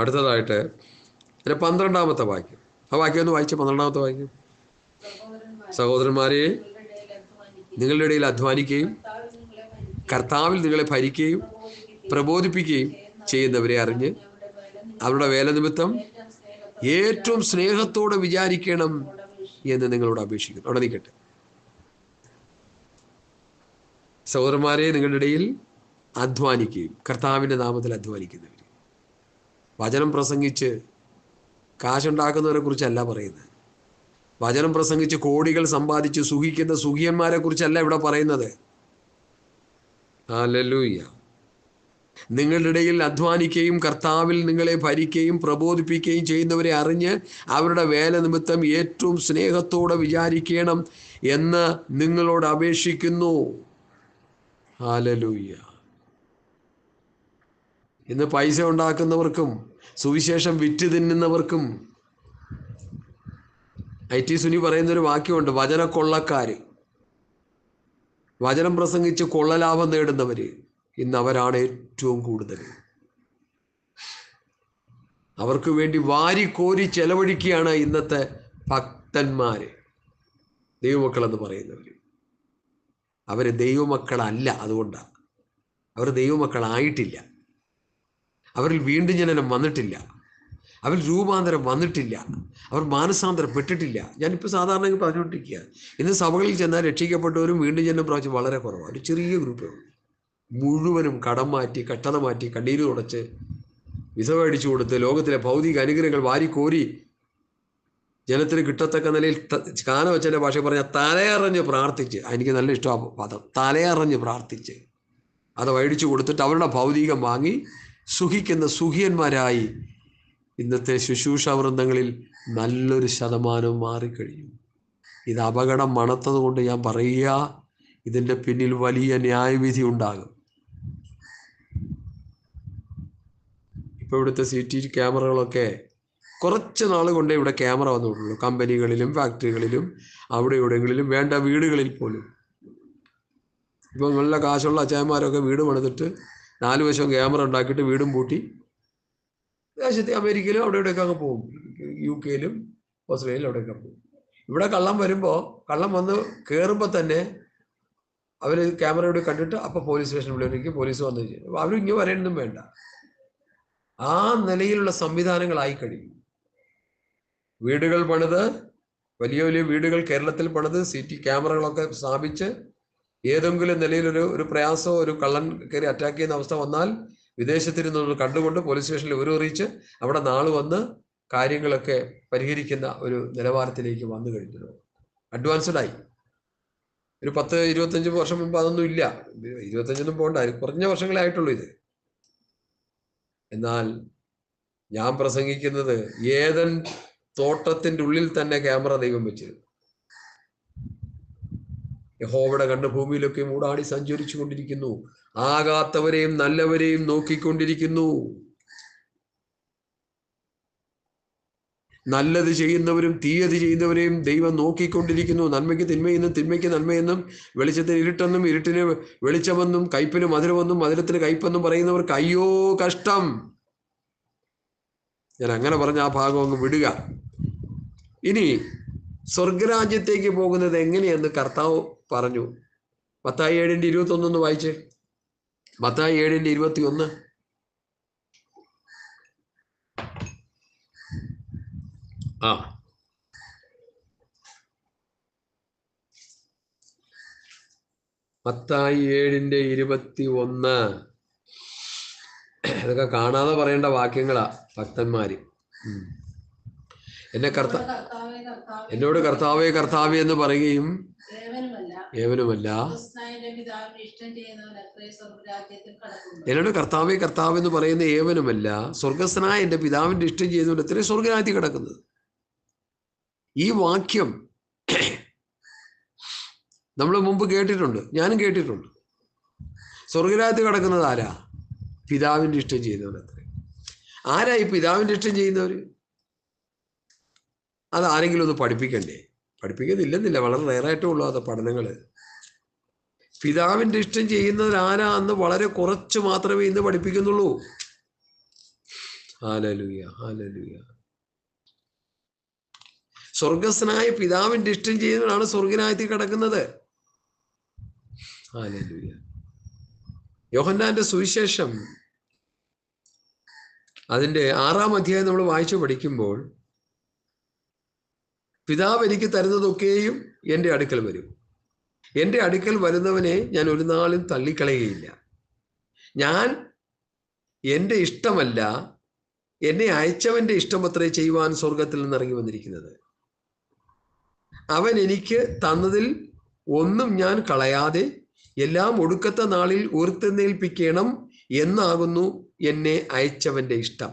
അടുത്തതായിട്ട് 12-ാമത്തെ വാക്യം. ആ വാക്യം ഒന്ന് വായിച്ച് 12-ാമത്തെ വാക്യം. സഹോദരന്മാരെ, നിങ്ങളുടെ ഇടയിൽ അധ്വാനിക്കുകയും കർത്താവിൽ നിങ്ങളെ ഭരിക്കുകയും പ്രബോധിപ്പിക്കുകയും ചെയ്യുന്നവരെ അറിഞ്ഞ് അവരുടെ വേല നിമിത്തം ഏറ്റവും സ്നേഹത്തോടെ വിചാരിക്കണം എന്ന് നിങ്ങളോട് അപേക്ഷിക്കുന്നു. അവിടെ നിൽക്കട്ടെ. സഹോദരന്മാരെ, നിങ്ങളുടെ ഇടയിൽ അധ്വാനിക്കുകയും കർത്താവിൻ്റെ നാമത്തിൽ അധ്വാനിക്കുന്നവർ. വചനം പ്രസംഗിച്ച് കാശുണ്ടാക്കുന്നവരെ കുറിച്ചല്ല പറയുന്നത്. വചനം പ്രസംഗിച്ച് കോടികൾ സമ്പാദിച്ച് സുഖിക്കുന്ന സുഖിയന്മാരെ കുറിച്ചല്ല ഇവിടെ പറയുന്നത്. ഹല്ലേലൂയ. നിങ്ങളുടെ ഇടയിൽ അധ്വാനിക്കുകയും കർത്താവിൽ നിങ്ങളെ ഭരിക്കുകയും പ്രബോധിപ്പിക്കുകയും ചെയ്യുന്നവരെ അറിഞ്ഞ് അവരുടെ വേല നിമിത്തം ഏറ്റവും സ്നേഹത്തോടെ വിചാരിക്കണം എന്ന് നിങ്ങളോട് അപേക്ഷിക്കുന്നു. ഹല്ലേലൂയ. ഇന്ന് പൈസ ഉണ്ടാക്കുന്നവർക്കും സുവിശേഷം വിറ്റ് തിന്നുന്നവർക്കും IT സുനി പറയുന്നൊരു വാക്യമുണ്ട്, വചനക്കൊള്ളക്കാര്. വചനം പ്രസംഗിച്ച് കൊള്ളലാഭം നേടുന്നവര് ഇന്ന് അവരാണ് ഏറ്റവും കൂടുതൽ. അവർക്ക് വേണ്ടി വാരിക്കോരി ചെലവഴിക്കുകയാണ് ഇന്നത്തെ ഭക്തന്മാര്, ദൈവമക്കളെന്ന് പറയുന്നവർ. അവർ ദൈവമക്കളല്ല. അതുകൊണ്ടാണ് അവർ ദൈവമക്കളായിട്ടില്ല. അവരിൽ വീണ്ടും ജനനം വന്നിട്ടില്ല. അവർ രൂപാന്തരം വന്നിട്ടില്ല. അവർ മാനസാന്തരപ്പെട്ടിട്ടില്ല. ഞാനിപ്പോൾ സാധാരണ പറഞ്ഞുകൊണ്ടിരിക്കുക, ഇന്ന് സഭകളിൽ ചെന്നാൽ രക്ഷിക്കപ്പെട്ടവരും വീണ്ടും ജനനം പ്രാവശ്യം വളരെ കുറവാണ്. ഒരു ചെറിയ ഗ്രൂപ്പ് മുഴുവനും കടം മാറ്റി, കഷ്ടത മാറ്റി, കണ്ണീര് തുടച്ച്, വിസ മേടിച്ചു കൊടുത്ത്, ലോകത്തിലെ ഭൗതിക അനുഗ്രഹങ്ങൾ വാരിക്കോരി ജനത്തിന് കിട്ടത്തക്ക നിലയിൽ കാനവച്ചൻ്റെ ഭാഷ പറഞ്ഞാൽ തലയറിഞ്ഞ് പ്രാർത്ഥിച്ച്, എനിക്ക് നല്ല ഇഷ്ടമാണ് പദം, തലയറിഞ്ഞ് പ്രാർത്ഥിച്ച് അത് മേടിച്ചു കൊടുത്തിട്ട് അവരുടെ ഭൗതികം വാങ്ങി സുഖിക്കുന്ന സുഖിയന്മാരായി ഇന്നത്തെ ശുശ്രൂഷ വൃന്ദങ്ങളിൽ നല്ലൊരു ശതമാനവും മാറിക്കഴിഞ്ഞു. ഇത് അപകടം മണത്തത് കൊണ്ട് ഞാൻ പറയുക, ഇതിൻ്റെ പിന്നിൽ വലിയ ന്യായവിധി ഉണ്ടാകും. ഇപ്പോൾ ഇവിടുത്തെ CCTV ക്യാമറകളൊക്കെ കുറച്ച് നാൾ കൊണ്ടേ ഇവിടെ ക്യാമറ വന്നിട്ടുള്ളൂ. കമ്പനികളിലും ഫാക്ടറികളിലും അവിടെ എവിടെയെങ്കിലും, വേണ്ട വീടുകളിൽ പോലും. ഇപ്പം നല്ല കാശുള്ള അച്ചായന്മാരൊക്കെ വീട് പണിതിട്ട് 4 വശവും ക്യാമറ ഉണ്ടാക്കിയിട്ട് വീടും പൂട്ടി ദേശത്തെ അമേരിക്കയിലും അവിടെ ഇവിടെയൊക്കെ അങ്ങ് പോകും. UK ഓസ്ട്രേലിയയിലും അവിടെയൊക്കെ പോകും. ഇവിടെ കള്ളം വരുമ്പോൾ, കള്ളം വന്ന് കയറുമ്പോൾ തന്നെ അവർ ക്യാമറയോട് കണ്ടിട്ട് അപ്പം പോലീസ് സ്റ്റേഷനിൽ വിളിക്കും, പോലീസ് വന്നു ചെയ്യും. അവർ ഇങ്ങനെ വരേണ്ടതും വേണ്ട. ആ നിലയിലുള്ള സംവിധാനങ്ങളായി കഴിയും. വീടുകൾ പണിത്, വലിയ വലിയ വീടുകൾ കേരളത്തിൽ പണിത് CCTV ക്യാമറകളൊക്കെ സ്ഥാപിച്ച് ഏതെങ്കിലും നിലയിൽ ഒരു പ്രയാസമോ ഒരു കള്ളൻ കയറി അറ്റാക്ക് ചെയ്യുന്ന അവസ്ഥ വന്നാൽ വിദേശത്തിരുന്ന് കണ്ടുകൊണ്ട് പോലീസ് സ്റ്റേഷനിൽ വിവരം അറിയിച്ച് അവിടെ നാൾ വന്ന് കാര്യങ്ങളൊക്കെ പരിഹരിക്കുന്ന ഒരു നിലവാരത്തിലേക്ക് വന്നു കഴിഞ്ഞു. അഡ്വാൻസ്ഡായി. ഒരു 10-25 വർഷം മുമ്പ് അതൊന്നും ഇല്ല. 25 പോകണ്ട, കുറഞ്ഞ വർഷങ്ങളെ ആയിട്ടുള്ളൂ ഇത്. എന്നാൽ ഞാൻ പ്രസംഗിക്കുന്നത് ഏദൻ തോട്ടത്തിൻ്റെ ഉള്ളിൽ തന്നെ ക്യാമറ ദൈവം വെച്ചിരുന്നു. യഹോവയുടെ കണ്ണ് ഭൂമിയിലൊക്കെ മൂടാടി സഞ്ചരിച്ചു കൊണ്ടിരിക്കുന്നു, ആകാത്തവരെയും നല്ലവരെയും നോക്കിക്കൊണ്ടിരിക്കുന്നു. നല്ലത് ചെയ്യുന്നവരും തീയത് ചെയ്യുന്നവരെയും ദൈവം നോക്കിക്കൊണ്ടിരിക്കുന്നു. നന്മയ്ക്ക് തിന്മയെന്നും തിന്മയ്ക്ക് നന്മയെന്നും വെളിച്ചത്തിന് ഇരുട്ടെന്നും ഇരുട്ടിന് വെളിച്ചമെന്നും കയ്പിന് മധുരമെന്നും മധുരത്തിന് കയ്പെന്നും പറയുന്നവർക്ക് അയ്യോ കഷ്ടം. ഞാൻ അങ്ങനെ പറഞ്ഞ ആ ഭാഗം അങ്ങ് വിടുക. ഇനി സ്വർഗരാജ്യത്തേക്ക് പോകുന്നത് എങ്ങനെയെന്ന് കർത്താവ് പറഞ്ഞു. മത്തായി 7:21 വായിച്ചേ. മത്തായി 7:21. മത്തായി 7:21. ഇതൊക്കെ കാണാതെ പറയേണ്ട വാക്യങ്ങളാ ഭക്തന്മാര്. എന്നോട് കർത്താവേ കർത്താവേ എന്ന് പറയുകയും ഏവനുമല്ല എന്നോട് കർത്താവേ കർത്താവ് എന്ന് പറയുന്ന ഏവനുമല്ല സ്വർഗസ്ഥനായ എൻ്റെ പിതാവിൻ്റെ ഇഷ്ടം ചെയ്യുന്നവർ എത്ര സ്വർഗരാജ്യത്തിൽ കിടക്കുന്നത്. ഈ വാക്യം നമ്മൾ മുമ്പ് കേട്ടിട്ടുണ്ട്, ഞാനും കേട്ടിട്ടുണ്ട്. സ്വർഗരാജ്യത്തിൽ കിടക്കുന്നത് ആരാ? പിതാവിൻ്റെ ഇഷ്ടം ചെയ്യുന്നവർ എത്ര. ആരാ ഈ പിതാവിൻ്റെ ഇഷ്ടം ചെയ്യുന്നവർ? അതാരെങ്കിലും ഒന്ന് പഠിപ്പിക്കണ്ടേ? പഠിപ്പിക്കുന്നില്ലെന്നില്ല, വളരെ റെയറായിട്ടേ ഉള്ളൂ അത് പഠനങ്ങൾ. പിതാവിൻ്റെ ഇഷ്ടം ചെയ്യുന്നവരാരാ എന്ന് വളരെ കുറച്ച് മാത്രമേ ഇന്ന് പഠിപ്പിക്കുന്നുള്ളൂ. Hallelujah, hallelujah. സ്വർഗസ്ഥനായ പിതാവിന്റെ ഇഷ്ടം ചെയ്യുന്നതാണ് സ്വർഗരാജ്യത്തിൽ കിടക്കുന്നത്. ഹല്ലേലൂയ. യോഹന്നാന്റെ സുവിശേഷം അതിന്റെ 6-ാം അധ്യായം നമ്മൾ വായിച്ചു പഠിക്കുമ്പോൾ, പിതാവ് എനിക്ക് തരുന്നതൊക്കെയും എൻ്റെ അടുക്കൽ വരും, എൻ്റെ അടുക്കൽ വരുന്നവനെ ഞാൻ ഒരു നാളും തള്ളിക്കളയുകയില്ല. ഞാൻ എൻ്റെ ഇഷ്ടമല്ല, എന്നെ അയച്ചവന്റെ ഇഷ്ടമത്രേ ചെയ്യുവാൻ സ്വർഗത്തിൽ നിന്ന് ഇറങ്ങി വന്നിരിക്കുന്നത്. അവൻ എനിക്ക് തന്നതിൽ ഒന്നും ഞാൻ കളയാതെ എല്ലാം ഒടുക്കത്തെ നാളിൽ ഉയർത്തെഴുന്നേൽപ്പിക്കണം എന്നാകുന്നു എന്നെ അയച്ചവന്റെ ഇഷ്ടം.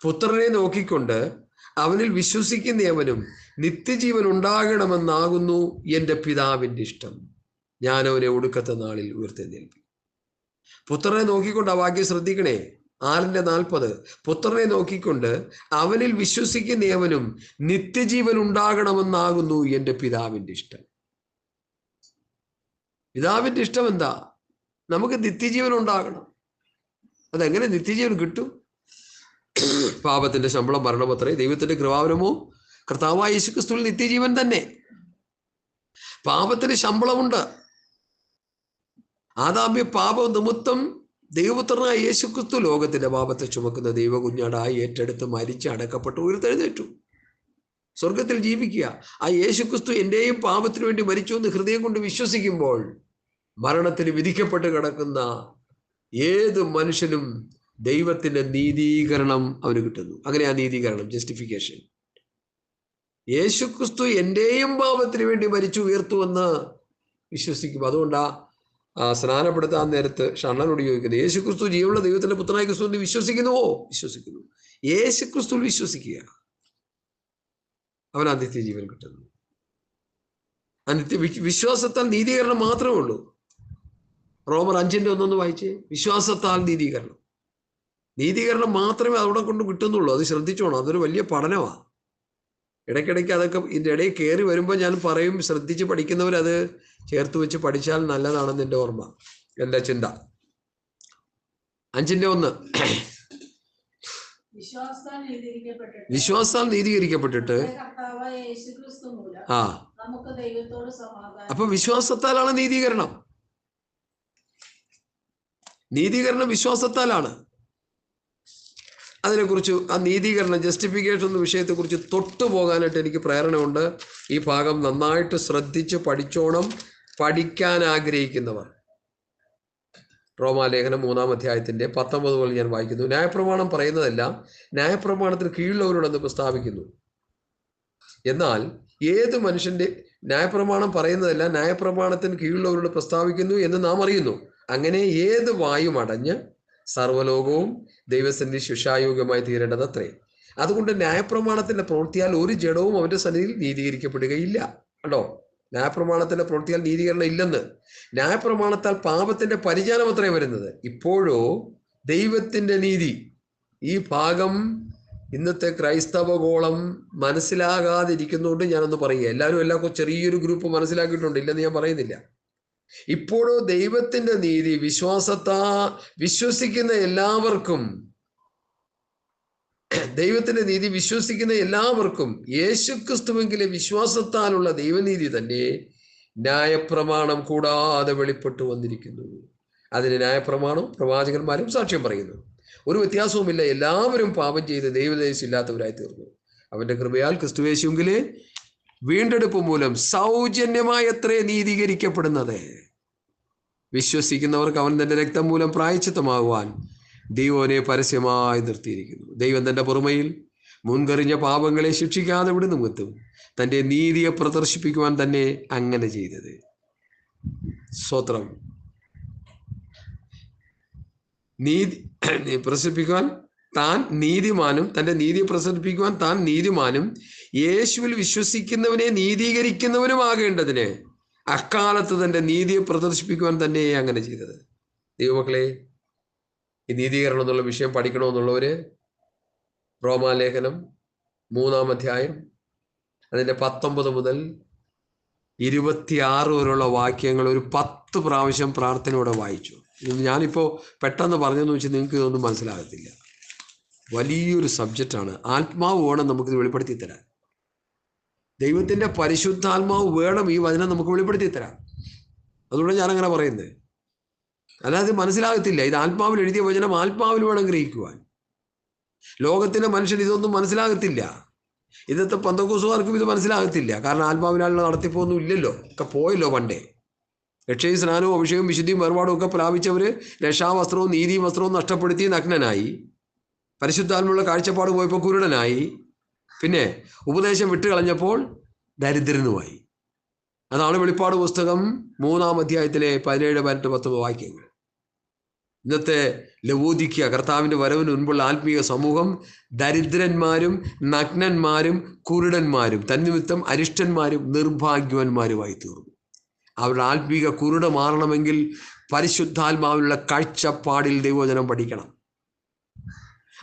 പുത്രനെ നോക്കിക്കൊണ്ട് അവനിൽ വിശ്വസിക്കുന്നവനും നിത്യജീവൻ ഉണ്ടാകണമെന്നാകുന്നു എൻ്റെ പിതാവിന്റെ ഇഷ്ടം. ഞാൻ അവനെ ഒടുക്കത്തെ നാളിൽ ഉയർത്തെഴുന്നേൽപ്പിക്കും. പുത്രനെ നോക്കിക്കൊണ്ട്, ആ വാക്യം ശ്രദ്ധിക്കണേ, 6:40. പുത്രനെ നോക്കിക്കൊണ്ട് അവനിൽ വിശ്വസിക്കുന്നവനും നിത്യജീവൻ ഉണ്ടാകണമെന്നാകുന്നു എൻ്റെ പിതാവിന്റെ ഇഷ്ടം. പിതാവിന്റെ ഇഷ്ടം എന്താ? നമുക്ക് നിത്യജീവൻ ഉണ്ടാകണം. അതെങ്ങനെ നിത്യജീവൻ കിട്ടും? പാപത്തിന്റെ ശമ്പളം മരണമത്രേ, ദൈവത്തിന്റെ കൃപാവരമോ കർത്താവായ യേശുക്രിസ്തുവിൽ നിത്യജീവൻ തന്നെ. പാപത്തിന് ശമ്പളമുണ്ട്. ആദാമ്യ പാപം നിമിത്തം ദൈവപുത്രനായ യേശുക്രിസ്തു ലോകത്തിന്റെ പാപത്തെ ചുമക്കുന്ന ദൈവകുഞ്ഞാടായി ഏറ്റെടുത്ത് മരിച്ച് അടക്കപ്പെട്ട് ഉയർത്തെഴുന്നേറ്റു, സ്വർഗത്തിൽ ജീവിക്കുക. ആ യേശുക്രിസ്തു എന്റെയും പാപത്തിനു വേണ്ടി മരിച്ചു എന്ന് ഹൃദയം കൊണ്ട് വിശ്വസിക്കുമ്പോൾ മരണത്തിന് വിധിക്കപ്പെട്ട് കിടക്കുന്ന ഏത് മനുഷ്യനും ദൈവത്തിന്റെ നീതീകരണം അവന് കിട്ടുന്നു. അങ്ങനെ ആ നീതീകരണം, ജസ്റ്റിഫിക്കേഷൻ. യേശുക്രിസ്തു എന്റെയും പാപത്തിന് വേണ്ടി മരിച്ചു ഉയർത്തുവെന്ന് വിശ്വസിക്കും. അതുകൊണ്ടാ സ്നാനപ്പെടുത്താൻ നേരത്ത് ഷണ്ണനോട് ചോദിക്കുന്നത്, യേശുക്രിസ്തു ജീവനുള്ള ദൈവത്തിന്റെ പുത്രനായ ക്രിസ്തു എന്ന് വിശ്വസിക്കുന്നുവോ? വിശ്വസിക്കുന്നു. യേശുക്രിസ്തു വിശ്വസിക്കുക, അവൻ നിത്യ ജീവൻ കിട്ടുന്നു. ആ വിശ്വാസത്താൽ നീതീകരണം മാത്രമേ ഉള്ളൂ. റോമർ 5:1 വായിച്ചേ. വിശ്വാസത്താൽ നീതീകരണം. നീതീകരണം മാത്രമേ അവിടെ കൊണ്ട് കിട്ടുന്നുള്ളൂ. അത് ശ്രദ്ധിച്ചോണം. അതൊരു വലിയ പഠനമാണ്. ഇടയ്ക്കിടയ്ക്ക് അതൊക്കെ ഇതിൻ്റെ ഇടയിൽ കയറി വരുമ്പോൾ ഞാൻ പറയും, ശ്രദ്ധിച്ച് പഠിക്കുന്നവരത് ചേർത്ത് വെച്ച് പഠിച്ചാൽ നല്ലതാണെന്ന് എൻ്റെ ഓർമ്മ, എൻ്റെ ചിന്ത. 5:1 വിശ്വാസത്താൽ നീതീകരിക്കപ്പെട്ടിട്ട് അപ്പൊ വിശ്വാസത്താലാണ് നീതീകരണം. നീതീകരണം വിശ്വാസത്താലാണ്. അതിനെക്കുറിച്ച്, ആ നീതീകരണം, ജസ്റ്റിഫിക്കേഷൻ എന്ന വിഷയത്തെക്കുറിച്ച് തൊട്ടു പോകാനായിട്ട് എനിക്ക് പ്രേരണയുണ്ട്. ഈ ഭാഗം നന്നായിട്ട് ശ്രദ്ധിച്ച് പഠിച്ചോണം. പഠിക്കാൻ ആഗ്രഹിക്കുന്നവർ റോമാലേഖനം 3-ാം അധ്യായത്തിന്റെ 19 മുതൽ ഞാൻ വായിക്കുന്നു. ന്യായപ്രമാണം പറയുന്നതെല്ലാം ന്യായപ്രമാണത്തിന് കീഴിലുള്ളവരോടെന്ന് പ്രസ്താവിക്കുന്നു. എന്നാൽ ഏത് മനുഷ്യന്റെ ന്യായപ്രമാണം പറയുന്നതെല്ലാം ന്യായപ്രമാണത്തിന് കീഴിലുള്ളവരോട് പ്രസ്താവിക്കുന്നു എന്ന് നാം അറിയുന്നു. അങ്ങനെ ഏത് വായും അടഞ്ഞ് സർവ്വലോകവും ദൈവസന്നിധി ശിക്ഷായോഗ്യമായി തീരേണ്ടതത്രേ. അതുകൊണ്ട് ന്യായപ്രമാണത്തിന്റെ പ്രവൃത്തിയാൽ ഒരു ജഡവും അവന്റെ സന്നിധിയിൽ നീതീകരിക്കപ്പെടുകയില്ല. കണ്ടോ, ന്യായപ്രമാണത്തിന്റെ പ്രവൃത്തിയാൽ നീതീകരണം ഇല്ലെന്ന്. ന്യായപ്രമാണത്താൽ പാപത്തിന്റെ പരിജ്ഞാനം അത്രയും വരുന്നത്. ഇപ്പോഴോ ദൈവത്തിന്റെ നീതി. ഈ ഭാഗം ഇന്നത്തെ ക്രൈസ്തവഗോളം മനസ്സിലാകാതിരിക്കുന്നതുകൊണ്ട് ഞാനൊന്ന് പറയുക. എല്ലാവരും എല്ലാ ചെറിയൊരു ഗ്രൂപ്പ് മനസ്സിലാക്കിയിട്ടുണ്ട്, ഇല്ലെന്ന് ഞാൻ പറയുന്നില്ല. ഇപ്പോഴോ ദൈവത്തിന്റെ നീതി വിശ്വസിക്കുന്ന എല്ലാവർക്കും, ദൈവത്തിന്റെ നീതി വിശ്വസിക്കുന്ന എല്ലാവർക്കും യേശുക്രിസ്തുവിലെ വിശ്വാസത്താലുള്ള ദൈവനീതി തന്നെ ന്യായപ്രമാണം കൂടാതെ വെളിപ്പെട്ടു വന്നിരിക്കുന്നു. അതിന് ന്യായപ്രമാണവും പ്രവാചകന്മാരും സാക്ഷ്യം പറയുന്നു. ഒരു വ്യത്യാസവുമില്ല. എല്ലാവരും പാപം ചെയ്ത് ദൈവദേശമില്ലാത്തവരായി തീർന്നു. അവന്റെ കൃപയാൽ ക്രിസ്തുയേശുവിലെ വീണ്ടെടുപ്പ് മൂലം സൗജന്യമായി എത്രേ നീതീകരിക്കപ്പെടുന്നത്. വിശ്വസിക്കുന്നവർക്ക് അവൻ തന്റെ രക്തം മൂലം പ്രായശ്ചിത്തമാകുവാൻ ദൈവനെ പരസ്യമായി നിർത്തിയിരിക്കുന്നു. ദൈവം തന്റെ പുറമയിൽ മുൻകറിഞ്ഞ പാപങ്ങളെ ശിക്ഷിക്കാതെ വിടുന്ന നിമിത്തം തന്റെ നീതിയെ പ്രദർശിപ്പിക്കുവാൻ തന്നെ അങ്ങനെ ചെയ്തത്. സ്തോത്രം. നീതി പ്രദർശിപ്പിക്കുവാൻ താൻ നീതിമാനും, തന്റെ നീതിയെ പ്രദർശിപ്പിക്കുവാൻ താൻ നീതിമാനും യേശുവിൽ വിശ്വസിക്കുന്നവനെ നീതീകരിക്കുന്നവനുമാകേണ്ടതിന് അക്കാലത്ത് തന്റെ നീതിയെ പ്രദർശിപ്പിക്കുവാൻ തന്നെ അങ്ങനെ ചെയ്തത്. ദൈവമക്കളെ, ഈ നീതീകരണം എന്നുള്ള വിഷയം പഠിക്കണമെന്നുള്ളവര് റോമാലേഖനം 3-ാം അധ്യായം അതിന്റെ 19 മുതൽ 26 വരെയുള്ള വാക്യങ്ങൾ ഒരു 10 പ്രാവശ്യം പ്രാർത്ഥനയോടെ വായിച്ചു. ഞാനിപ്പോ പെട്ടെന്ന് പറഞ്ഞെന്ന് വെച്ചാൽ നിങ്ങൾക്ക് ഇതൊന്നും മനസ്സിലാകത്തില്ല. വലിയൊരു സബ്ജക്റ്റാണ്. ആത്മാവ് വേണം നമുക്കിത് വെളിപ്പെടുത്തി തരാൻ. ദൈവത്തിൻ്റെ പരിശുദ്ധാത്മാവ് വേണം ഈ വചനം നമുക്ക് വെളിപ്പെടുത്തി തരാൻ. അതുകൊണ്ട് ഞാനങ്ങനെ പറയുന്നത്. അല്ലാതെ മനസ്സിലാകത്തില്ല. ഇത് ആത്മാവിൽ എഴുതിയ വചനം ആത്മാവിൽ വേണം ഗ്രഹിക്കുവാൻ. ലോകത്തിൻ്റെ മനുഷ്യൻ ഇതൊന്നും മനസ്സിലാകത്തില്ല. ഇന്നത്തെ പെന്തക്കോസ്തുകാർക്കും ഇത് മനസ്സിലാകത്തില്ല. കാരണം ആത്മാവിനാലുള്ള നടത്തിപ്പൊന്നും ഇല്ലല്ലോ, ഒക്കെ പോയല്ലോ പണ്ടേ. രക്ഷയും സ്നാനവും അഭിഷേകവും വിശുദ്ധിയും വേർപാടും ഒക്കെ പ്രാപിച്ചവർ രക്ഷാവസ്ത്രവും നീതിയും വസ്ത്രവും നഷ്ടപ്പെടുത്തി നഗ്നനായി. പരിശുദ്ധാത്മയുള്ള കാഴ്ചപ്പാട് പോയപ്പോൾ കുരുടനായി. പിന്നെ ഉപദേശം വിട്ടുകളഞ്ഞപ്പോൾ ദരിദ്രനുമായി. അതാണ് വെളിപ്പാട് പുസ്തകം 3-ാം അധ്യായത്തിലെ 17, 18, 19 വാക്യങ്ങൾ. ഇന്നത്തെ ലവോദിക്യ കർത്താവിൻ്റെ വരവിന് മുൻപുള്ള ആത്മീയ സമൂഹം ദരിദ്രന്മാരും നഗ്നന്മാരും കുരുടന്മാരും തന്നിമിത്തം അരിഷ്ടന്മാരും നിർഭാഗ്യവന്മാരുമായി തീർന്നു. അവരുടെ ആത്മീക കുരുട മാറണമെങ്കിൽ പരിശുദ്ധാത്മാവിലുള്ള കാഴ്ചപ്പാടിൽ ദൈവവചനം പഠിക്കണം.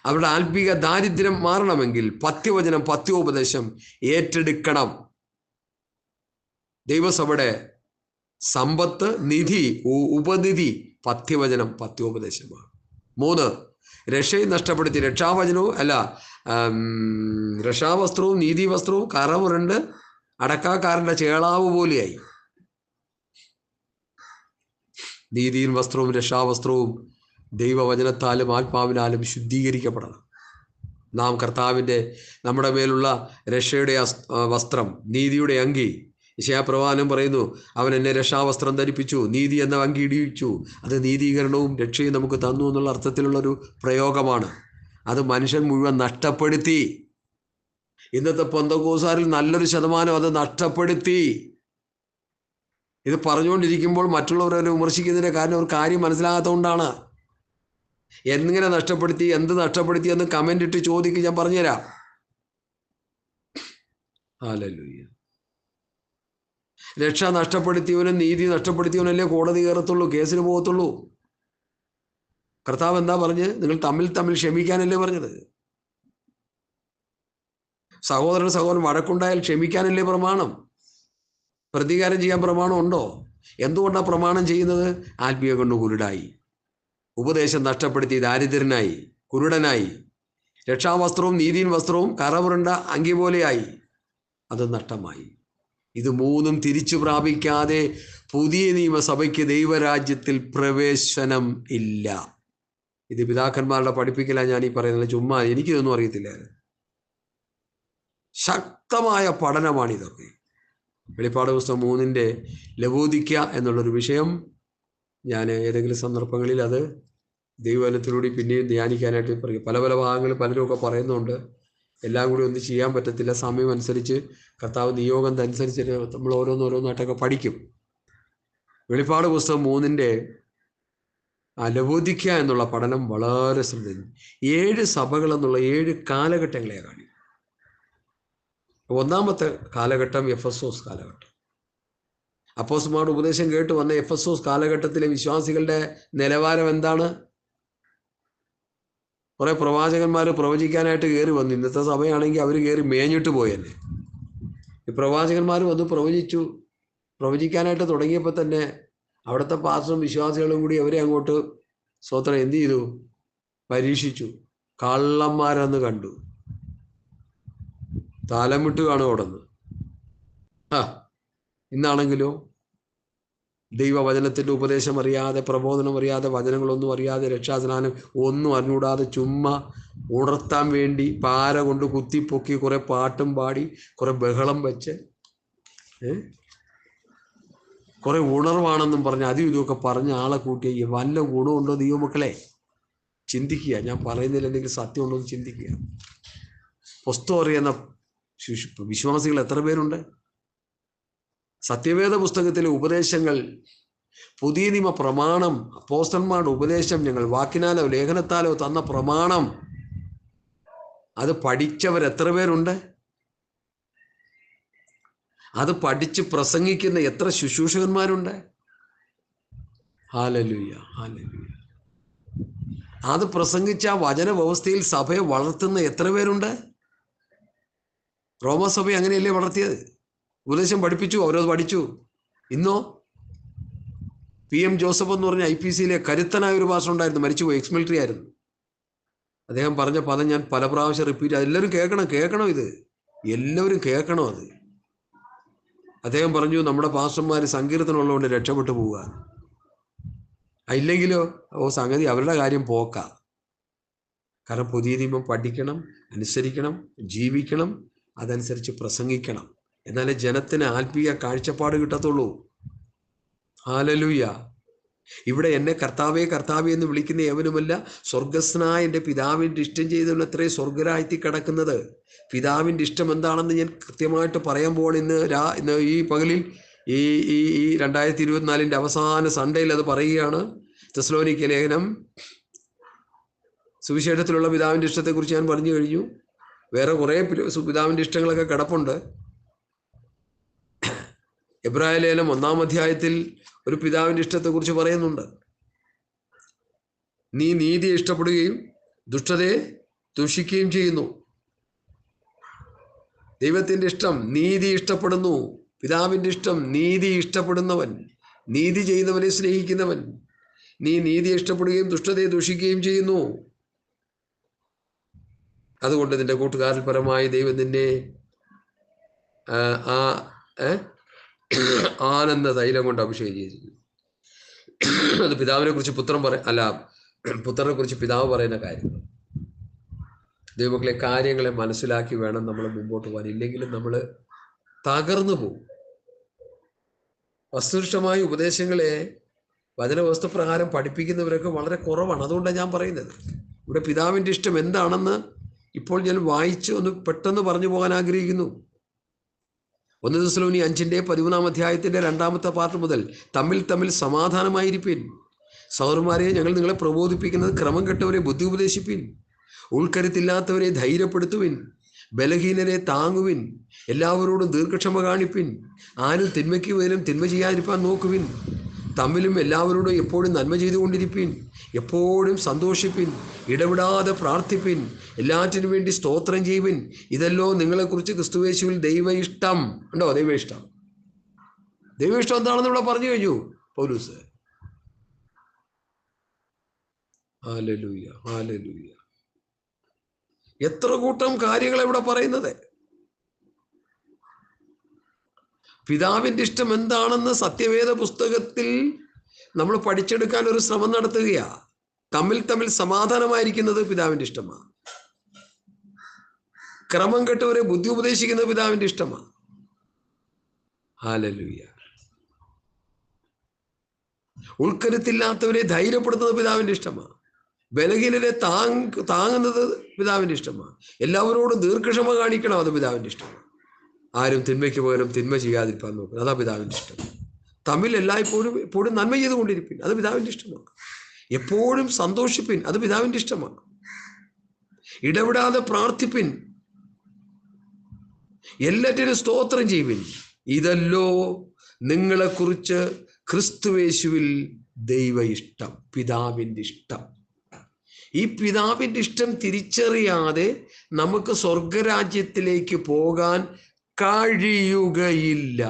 അവരുടെ ആത്മീക ദാരിദ്ര്യം മാറണമെങ്കിൽ പഥ്യവചനം, പഥ്യോപദേശം ഏറ്റെടുക്കണം. ദൈവസഭയുടെ സമ്പത്ത്, നിധി, ഉപനിധി പഥ്യവചനം, പഥ്യോപദേശമാണ്. 3, രക്ഷയും നഷ്ടപ്പെടുത്തി രക്ഷാവചനവും രക്ഷാവസ്ത്രവും നീതിവസ്ത്രവും കറമുരണ്ട് അടക്കാക്കാരൻ്റെ ചേളാവ് പോലെയായി. നീതിയും വസ്ത്രവും രക്ഷാവസ്ത്രവും ദൈവവചനത്താലും ആത്മാവിനാലും ശുദ്ധീകരിക്കപ്പെടണം. നാം കർത്താവിൻ്റെ നമ്മുടെ മേലുള്ള രക്ഷയുടെ വസ്ത്രം, നീതിയുടെ അങ്കി. യെശയ്യാപ്രവാചകൻ പറയുന്നു, അവൻ എന്നെ രക്ഷാവസ്ത്രം ധരിപ്പിച്ചു, നീതി എന്ന അങ്കി ഇടിയിച്ചു. അത് നീതീകരണവും രക്ഷയും നമുക്ക് തന്നു എന്നുള്ള അർത്ഥത്തിലുള്ളൊരു പ്രയോഗമാണ്. അത് മനുഷ്യൻ മുഴുവൻ നഷ്ടപ്പെടുത്തി. ഇന്നത്തെ പെന്തക്കോസ്തുകാരിൽ നല്ലൊരു ശതമാനം അത് നഷ്ടപ്പെടുത്തി. ഇത് പറഞ്ഞുകൊണ്ടിരിക്കുമ്പോൾ മറ്റുള്ളവരെ വിമർശിക്കുന്നതിൻ്റെ കാരണം ഒരു കാര്യം മനസ്സിലാകാത്തതുകൊണ്ടാണ്. എങ്ങനെ നഷ്ടപ്പെടുത്തി, എന്ത് നഷ്ടപ്പെടുത്തി എന്ന് കമൻ്റ് ഇട്ട് ചോദിക്കുക, ഞാൻ പറഞ്ഞുതരാം. ഹല്ലേലൂയ. രക്ഷ നഷ്ടപ്പെടുത്തിയവനും നീതി നഷ്ടപ്പെടുത്തിയവനല്ലേ കോടതി കയറത്തുള്ളൂ, കേസിന് പോകത്തുള്ളൂ. കർത്താവ് എന്താ പറഞ്ഞ്? നിങ്ങൾ തമ്മിൽ ക്ഷമിക്കാനല്ലേ പറഞ്ഞത്? സഹോദരൻ വഴക്കുണ്ടായാൽ ക്ഷമിക്കാനല്ലേ പ്രമാണം? പ്രതികാരം ചെയ്യാൻ പ്രമാണം ഉണ്ടോ? എന്തുകൊണ്ടാണ് പ്രമാണം ചെയ്യുന്നത്? ആത്മീയ കൊണ്ട് കുരുടായി, ഉപദേശം നഷ്ടപ്പെടുത്തി ദാരിദ്ര്യനായി, കുരുടനായി. രക്ഷാവസ്ത്രവും നീതിയും വസ്ത്രവും കറമുരണ്ട അങ്കി പോലെയായി. അത് നഷ്ടമായി. ഇത് 3ഉം തിരിച്ചു പ്രാപിക്കാതെ പുതിയ നിയമസഭയ്ക്ക് ദൈവരാജ്യത്തിൽ പ്രവേശനം ഇല്ല. ഇത് പിതാക്കന്മാരുടെ പഠിപ്പിക്കലാണ് ഞാൻ ഈ പറയുന്നത്, ചുമ്മാ എനിക്കിതൊന്നും അറിയത്തില്ല. ശക്തമായ പഠനമാണിതൊക്കെ. വെളിപ്പാട് പുസ്തകം 3-ന്റെ ലവോദിക്യ എന്നുള്ളൊരു വിഷയം ഞാൻ ഏതെങ്കിലും സന്ദർഭങ്ങളിൽ അത് ദൈവവചനത്തിലൂടെ പിന്നെയും ധ്യാനിക്കാനായിട്ട് പറയും. പല ഭാഗങ്ങളിൽ പലരുമൊക്കെ പറയുന്നുണ്ട്. എല്ലാം കൂടി ഒന്നും ചെയ്യാൻ പറ്റത്തില്ല. സമയം അനുസരിച്ച് കർത്താവ് നിയോഗം അനുസരിച്ച് നമ്മൾ ഓരോന്നായിട്ടൊക്കെ പഠിക്കും. വെളിപ്പാട് പുസ്തകം 3-ന്റെ ലവോദിക്യ എന്നുള്ള പഠനം വളരെ ശ്രദ്ധിക്കുന്നു. 7 സഭകൾ എന്നുള്ള 7 കാലഘട്ടങ്ങളെ കാണിക്കും. 1-ാമത്തെ കാലഘട്ടം എഫെസോസ് കാലഘട്ടം. അപ്പോസ്തലന്മാരുടെ ഉപദേശം കേട്ട് വന്ന എഫെസോസ് കാലഘട്ടത്തിലെ വിശ്വാസികളുടെ നിലവാരം എന്താണ്? കുറെ പ്രവാചകന്മാർ പ്രവചിക്കാനായിട്ട് കയറി വന്നു. ഇന്നത്തെ സഭയാണെങ്കിൽ അവർ കയറി മേഞ്ഞിട്ട് പോയെന്നെ. ഈ പ്രവാചകന്മാർ വന്ന് പ്രവചിക്കാനായിട്ട് തുടങ്ങിയപ്പോൾ തന്നെ അവിടുത്തെ പാസ്റ്ററും വിശ്വാസികളും കൂടി അവരെ അങ്ങോട്ട് സ്വത്രം എന്ത് ചെയ്തു? പരീക്ഷിച്ചു. കള്ളന്മാരെന്ന് കണ്ടു. തലമിട്ട് കാണും അവിടെ നിന്ന്. ഇന്നാണെങ്കിലോ ദൈവവചനത്തിൻ്റെ ഉപദേശം അറിയാതെ, പ്രബോധനം അറിയാതെ, വചനങ്ങളൊന്നും അറിയാതെ, രക്ഷാസ്നാനം ഒന്നും അറിഞ്ഞൂടാതെ ചുമ്മാ ഉണർത്താൻ വേണ്ടി പാര കൊണ്ട് കുത്തിപ്പൊക്കി കുറെ പാട്ടും പാടി കുറെ ബഹളം വെച്ച് കുറെ ഉണർവാണെന്നും പറഞ്ഞ് അതും ഇതുമൊക്കെ പറഞ്ഞ ആളെ കൂട്ടിയ വല്ല ഗുണമുണ്ടോ ദൈവമക്കളെ? ചിന്തിക്കുക. ഞാൻ പറയുന്നതിൽ എന്തെങ്കിലും സത്യമുണ്ടോ എന്ന് ചിന്തിക്കുക. പുസ്തകം അറിയുന്ന വിശ്വാസികൾ എത്ര പേരുണ്ട്? സത്യവേദ പുസ്തകത്തിലെ ഉപദേശങ്ങൾ, പുതിയ നിയമ പ്രമാണം, അപ്പോസ്തലന്മാരുടെ ഉപദേശം, ഞങ്ങൾ വാക്കിനാലോ ലേഖനത്താലോ തന്ന പ്രമാണം, അത് പഠിച്ചവർ എത്ര പേരുണ്ട്? അത് പഠിച്ച് പ്രസംഗിക്കുന്ന എത്ര ശുശ്രൂഷകന്മാരുണ്ട്? Hallelujah, hallelujah. അത് പ്രസംഗിച്ച വചന വ്യവസ്ഥയിൽ സഭയെ വളർത്തുന്ന എത്ര പേരുണ്ട്? റോമാസഭ അങ്ങനെയല്ലേ വളർത്തിയത്? ഉപദേശം പഠിപ്പിച്ചു, അവരത് പഠിച്ചു. ഇന്നോ PM ജോസഫ് എന്ന് പറഞ്ഞ IPCയിലെ കരുത്തനായ ഒരു പാസ്റ്റർ ഉണ്ടായിരുന്നു, മരിച്ചുപോയി, എക്സ് മിലിറ്ററി ആയിരുന്നു. അദ്ദേഹം പറഞ്ഞ പദം ഞാൻ പല പ്രാവശ്യം റിപ്പീറ്റ്, എല്ലാവരും കേൾക്കണം ഇത്, എല്ലാവരും കേൾക്കണം അത്. അദ്ദേഹം പറഞ്ഞു നമ്മുടെ പാസ്റ്റർമാർ സങ്കീർത്തനമുള്ളതുകൊണ്ട് രക്ഷപ്പെട്ടു പോവുക, ഇല്ലെങ്കിലോ സംഗതി അവരുടെ കാര്യം പോക്ക. കാരണം പുതിയ നിയമം പഠിക്കണം, അനുസരിക്കണം, ജീവിക്കണം, അതനുസരിച്ച് പ്രസംഗിക്കണം. എന്നാലേ ജനത്തിന് ആത്മീയ കാഴ്ചപ്പാട് കിട്ടത്തുള്ളൂ. ഹല്ലേലൂയ. ഇവിടെ എന്നെ കർത്താവേ കർത്താവേ എന്ന് വിളിക്കുന്ന ഏവനുമല്ല, സ്വർഗസ്നായ എൻ്റെ പിതാവിൻ്റെ ഇഷ്ടം ചെയ്തുള്ള അത്രേ സ്വർഗരാജ്യത്തിൽ കിടക്കുന്നത്. പിതാവിൻ്റെ ഇഷ്ടം എന്താണെന്ന് ഞാൻ കൃത്യമായിട്ട് പറയാൻ പോവാണ് ഇന്ന് ഈ പകലിൽ. ഈ 2024 അവസാന സൺഡേയിൽ അത് പറയുകയാണ്. തെസ്സലോനിക്ക ലേഖനം സുവിശേഷത്തിലുള്ള പിതാവിൻ്റെ ഇഷ്ടത്തെക്കുറിച്ച് ഞാൻ പറഞ്ഞു കഴിഞ്ഞു. വേറെ കുറേ പിതാവിൻ്റെ ഇഷ്ടങ്ങളൊക്കെ കിടപ്പുണ്ട്. എബ്രായ ലേഖനം 1-ാം അധ്യായത്തിൽ ഒരു പിതാവിൻ്റെ ഇഷ്ടത്തെക്കുറിച്ച് പറയുന്നുണ്ട്. നീ നീതിയെ ഇഷ്ടപ്പെടുകയും ദുഷ്ടതയെ ദുഷിക്കുകയും ചെയ്യുന്നു. ദൈവത്തിൻ്റെ ഇഷ്ടം നീതി ഇഷ്ടപ്പെടുന്നു. പിതാവിൻ്റെ ഇഷ്ടം നീതി ഇഷ്ടപ്പെടുന്നവൻ, നീതി ചെയ്യുന്നവനെ സ്നേഹിക്കുന്നവൻ. നീ നീതിയെ ഇഷ്ടപ്പെടുകയും ദുഷ്ടതയെ ദുഷിക്കുകയും ചെയ്യുന്നു. അതുകൊണ്ട് നിന്റെ കൂട്ടുകാരിൽ പരമായി ദൈവം നിന്നെ ആനന്ദ തൈലം കൊണ്ട് അഭിഷേകം ചെയ്തിരിക്കുന്നു. അത് പിതാവിനെ കുറിച്ച് പുത്രനെ കുറിച്ച് പിതാവ് പറയുന്ന കാര്യങ്ങൾ. ദൈവമക്കളെ, കാര്യങ്ങളെ മനസ്സിലാക്കി വേണം നമ്മൾ മുമ്പോട്ട് പോകാൻ. ഇല്ലെങ്കിലും നമ്മൾ തകർന്നു പോകും. വസ്തുനിഷ്ഠമായ ഉപദേശങ്ങളെ വചനവസ്തുപ്രകാരം പഠിപ്പിക്കുന്നവരൊക്കെ വളരെ കുറവാണ്. അതുകൊണ്ടാണ് ഞാൻ പറയുന്നത്. ഇവിടെ പിതാവിൻ്റെ ഇഷ്ടം എന്താണെന്ന് ഇപ്പോൾ ഞാൻ വായിച്ച് ഒന്ന് പെട്ടെന്ന് പറഞ്ഞു പോകാൻ ആഗ്രഹിക്കുന്നു. 1 തെസ്സലോനിക്കർ 5-ാം അധ്യായത്തിന്റെ 2-ാമത്തെ പാർട്ട് മുതൽ തമ്മിൽ സമാധാനമായിരിപ്പിൻ. സഹോദരന്മാരെ, ഞങ്ങൾ നിങ്ങളെ പ്രബോധിപ്പിക്കുന്നത് ക്രമം കെട്ടവരെ ബുദ്ധി ഉപദേശിപ്പിൻ, ഉൾക്കരുത്തില്ലാത്തവരെ ധൈര്യപ്പെടുത്തുവിൻ, ബലഹീനരെ താങ്ങുവിൻ, എല്ലാവരോടും ദീർഘക്ഷമ കാണിപ്പിൻ, ആരും തിന്മയ്ക്ക് പകരം തിന്മ ചെയ്യാതിരിപ്പാൻ നോക്കുവിൻ, തമ്മിലും എല്ലാവരോടും എപ്പോഴും നന്മ ചെയ്തുകൊണ്ടിരിപ്പിൻ, എപ്പോഴും സന്തോഷിപ്പിൻ, ഇടവിടാതെ പ്രാർത്ഥിപ്പിൻ, എല്ലാറ്റിനു വേണ്ടി സ്തോത്രം ചെയ്യുവിൻ. ഇതല്ലോ നിങ്ങളെക്കുറിച്ച് ക്രിസ്തുയേശുവിൽ ദൈവ ഇഷ്ടം. ഉണ്ടോ? ദൈവ ഇഷ്ടം എന്താണെന്ന് ഇവിടെ പറഞ്ഞു കഴിഞ്ഞു പൗലോസ്. Hallelujah, hallelujah. എത്ര കൂട്ടം കാര്യങ്ങൾ ഇവിടെ പറയുന്നത്. പിതാവിൻ്റെ ഇഷ്ടം എന്താണെന്ന് സത്യവേദ പുസ്തകത്തിൽ നമ്മൾ പഠിച്ചെടുക്കാൻ ഒരു ശ്രമം നടത്തുകയാ. തമ്മിൽ സമാധാനമായിരിക്കുന്നത് പിതാവിൻ്റെ ഇഷ്ടമാണ്. ക്രമം കെട്ടവരെ ബുദ്ധി ഉപദേശിക്കുന്നത് പിതാവിൻ്റെ ഇഷ്ടമാണ്. ഹല്ലേലൂയ. ഉൾക്കരുത്തില്ലാത്തവരെ ധൈര്യപ്പെടുത്തുന്നത് പിതാവിൻ്റെ ഇഷ്ടമാണ്. ബലഹീനരെ താങ്ങുന്നത് പിതാവിൻ്റെ ഇഷ്ടമാണ്. എല്ലാവരോടും ദീർഘക്ഷമ കാണിക്കണം, അത് പിതാവിൻ്റെ ഇഷ്ടമാണ്. ആരും തിന്മയ്ക്ക് പകരം തിന്മ ചെയ്യാതിരിക്കാൻ നോക്കണം, അതാ പിതാവിൻ്റെ ഇഷ്ടം. തമ്മിൽ എപ്പോഴും നന്മ ചെയ്തുകൊണ്ടിരിപ്പിൻ, അത് പിതാവിൻ്റെ ഇഷ്ടമാണ്. എപ്പോഴും സന്തോഷിപ്പിൻ, അത് പിതാവിൻ്റെ ഇഷ്ടമാണ്. ഇടവിടാതെ പ്രാർത്ഥിപ്പിൻ, എല്ലാറ്റിനും സ്തോത്രം ചെയ്യുവിൻ. ഇതല്ലോ നിങ്ങളെക്കുറിച്ച് ക്രിസ്തുയേശുവിൽ ദൈവ ഇഷ്ടം, പിതാവിൻ്റെ ഇഷ്ടം. ഈ പിതാവിൻ്റെ ഇഷ്ടം തിരിച്ചറിയാതെ നമുക്ക് സ്വർഗരാജ്യത്തിലേക്ക് പോകാൻ കഴിയുകയില്ല.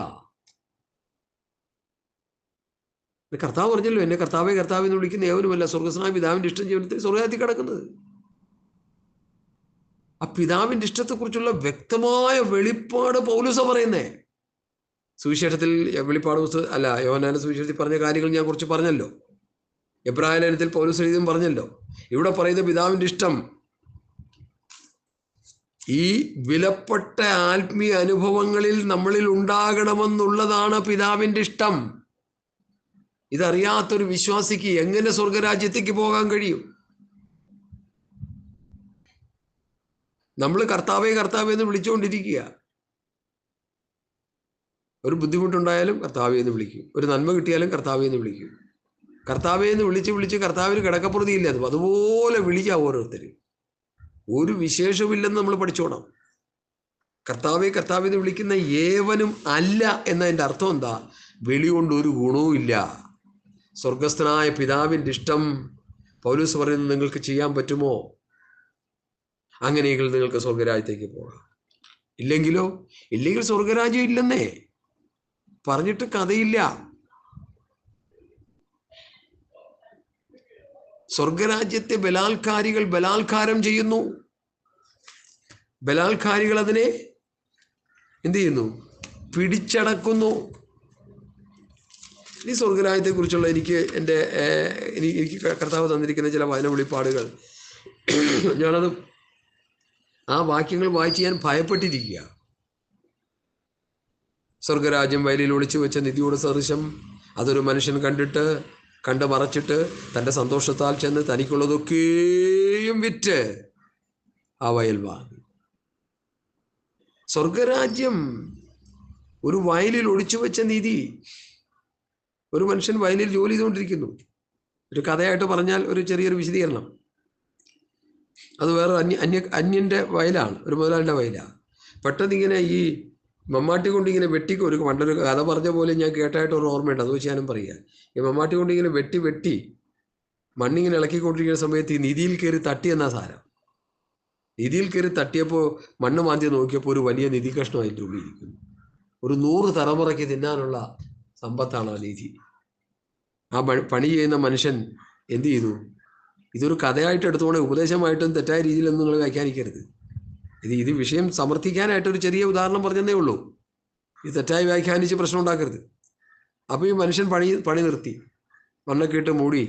കർത്താവ് പറഞ്ഞല്ലോ, എന്നെ കർത്താവെ കർത്താവ് എന്ന് വിളിക്കുന്ന ഏവനുമല്ല, സ്വർഗസ്നായ പിതാവിൻ്റെ ഇഷ്ടം ജീവിതത്തിൽ സ്വർഗരാജ്യത്തിൽ കിടക്കുന്നത്. ആ പിതാവിൻ്റെ ഇഷ്ടത്തെക്കുറിച്ചുള്ള വ്യക്തമായ വെളിപ്പാട് പൗലോസ് പറയുന്നേ. സുവിശേഷത്തിൽ വെളിപ്പാട് യോഹന്നാന്റെ സുവിശേഷത്തിൽ പറഞ്ഞ കാര്യങ്ങൾ ഞാൻ കുറച്ച് പറഞ്ഞല്ലോ. എബ്രായ ലേഖനത്തിൽ പൗലോസ് എഴുതിയും പറഞ്ഞല്ലോ. ഇവിടെ പറയുന്ന പിതാവിൻ്റെ ഇഷ്ടം ഈ വിലപ്പെട്ട ആത്മീയ അനുഭവങ്ങളിൽ നമ്മളിൽ ഉണ്ടാകണമെന്നുള്ളതാണ് പിതാവിൻ്റെ ഇഷ്ടം. ഇതറിയാത്തൊരു വിശ്വാസിക്ക് എങ്ങനെ സ്വർഗരാജ്യത്തേക്ക് പോകാൻ കഴിയും? നമ്മൾ കർത്താവേ എന്ന് വിളിച്ചുകൊണ്ടിരിക്കുക. ഒരു ബുദ്ധിമുട്ടുണ്ടായാലും കർത്താവേ എന്ന് വിളിക്കും, ഒരു നന്മ കിട്ടിയാലും കർത്താവേ എന്ന് വിളിക്കും. കർത്താവേ എന്ന് വിളിച്ച് കർത്താവിന് കിടക്കപ്രതിയില്ല. അതുപോലെ വിളിക്കാം ഓരോരുത്തരും. ഒരു വിശേഷമില്ലെന്ന് നമ്മൾ പഠിച്ചോണം. കർത്താവെ എന്ന് വിളിക്കുന്ന ഏവനും അല്ല എന്നതിൻ്റെ അർത്ഥം എന്താ? വിളി കൊണ്ട് ഒരു ഗുണവും ഇല്ല. സ്വർഗസ്ഥനായ പിതാവിൻ്റെ ഇഷ്ടം പൗലോസ് പറയുന്നത് നിങ്ങൾക്ക് ചെയ്യാൻ പറ്റുമോ? അങ്ങനെയെങ്കിൽ നിങ്ങൾക്ക് സ്വർഗരാജ്യത്തേക്ക് പോകാം. ഇല്ലെങ്കിൽ സ്വർഗരാജ്യം ഇല്ലെന്നേ പറഞ്ഞിട്ട് കഥയില്ല. സ്വർഗരാജ്യത്തെ ബലാത്കാരികൾ ബലാത്കാരം ചെയ്യുന്നു. ബലാത്കാരികൾ അതിനെ എന്ത് ചെയ്യുന്നു? പിടിച്ചടക്കുന്നു. ഈ സ്വർഗരാജ്യത്തെക്കുറിച്ചുള്ള എനിക്ക് കർത്താവ് തന്നിരിക്കുന്ന ചില വചന വെളിപ്പാടുകൾ, ഞാനത് ആ വാക്യങ്ങൾ വായിച്ച് ഞാൻ ഭയപ്പെട്ടിരിക്കുക. സ്വർഗരാജ്യം വയലിൽ ഒളിച്ചു വെച്ച നിധിയോട് സദൃശം. അതൊരു മനുഷ്യൻ കണ്ട് മറച്ചിട്ട് തൻ്റെ സന്തോഷത്താൽ ചെന്ന് തനിക്കുള്ളതൊക്കെയും വിറ്റ് ആ വയൽ വാങ്ങി. സ്വർഗരാജ്യം ഒരു വയലിൽ ഒളിച്ചു വെച്ച നിധി. ഒരു മനുഷ്യൻ വയലിൽ ജോലി ചെയ്തുകൊണ്ടിരിക്കുന്നു. ഒരു കഥയായിട്ട് പറഞ്ഞാൽ ഒരു ചെറിയൊരു വിശദീകരണം. അത് വേറെ അന്യന്റെ വയലാണ്, ഒരു മുതലാളിയുടെ വയലാണ്. പെട്ടെന്ന് ഇങ്ങനെ ഈ മമ്മാട്ടി കൊണ്ട് ഇങ്ങനെ ഒരു പണ്ടൊരു കഥ പറഞ്ഞ പോലെ ഞാൻ കേട്ടായിട്ട് ഒരു ഓർമ്മയുണ്ട്, അത് വെച്ച് ഞാനും പറയുക. ഈ മമ്മാട്ടി കൊണ്ട് ഇങ്ങനെ വെട്ടി മണ്ണിങ്ങനെ ഇളക്കിക്കൊണ്ടിരിക്കുന്ന സമയത്ത് ഈ നിധിയിൽ കയറി തട്ടിയെന്നാ സാരം. നിധിയിൽ കയറി തട്ടിയപ്പോൾ മണ്ണ് മാന്തി നോക്കിയപ്പോൾ ഒരു വലിയ നിധി കഷ്ണം അതിൻ്റെ ഉള്ളിൽ ഇരിക്കുന്നു. ഒരു 100 തലമുറയ്ക്ക് തിന്നാനുള്ള സമ്പത്താണ് ആ നിധി. ആ പണി ചെയ്യുന്ന മനുഷ്യൻ എന്ത് ചെയ്തു? ഇതൊരു കഥയായിട്ട് എടുത്തുകൊണ്ട് ഉപദേശമായിട്ടും തെറ്റായ രീതിയിലൊന്നും നിങ്ങൾ വ്യാഖ്യാനിക്കരുത്. ഇത് വിഷയം സമർത്ഥിക്കാനായിട്ടൊരു ചെറിയ ഉദാഹരണം പറഞ്ഞതേ ഉള്ളൂ. ഇത് തെറ്റായി വ്യാഖ്യാനിച്ച് പ്രശ്നം ഉണ്ടാക്കരുത്. അപ്പോൾ ഈ മനുഷ്യൻ പണി നിർത്തി, മണ്ണൊക്കെ ഇട്ട് മൂടി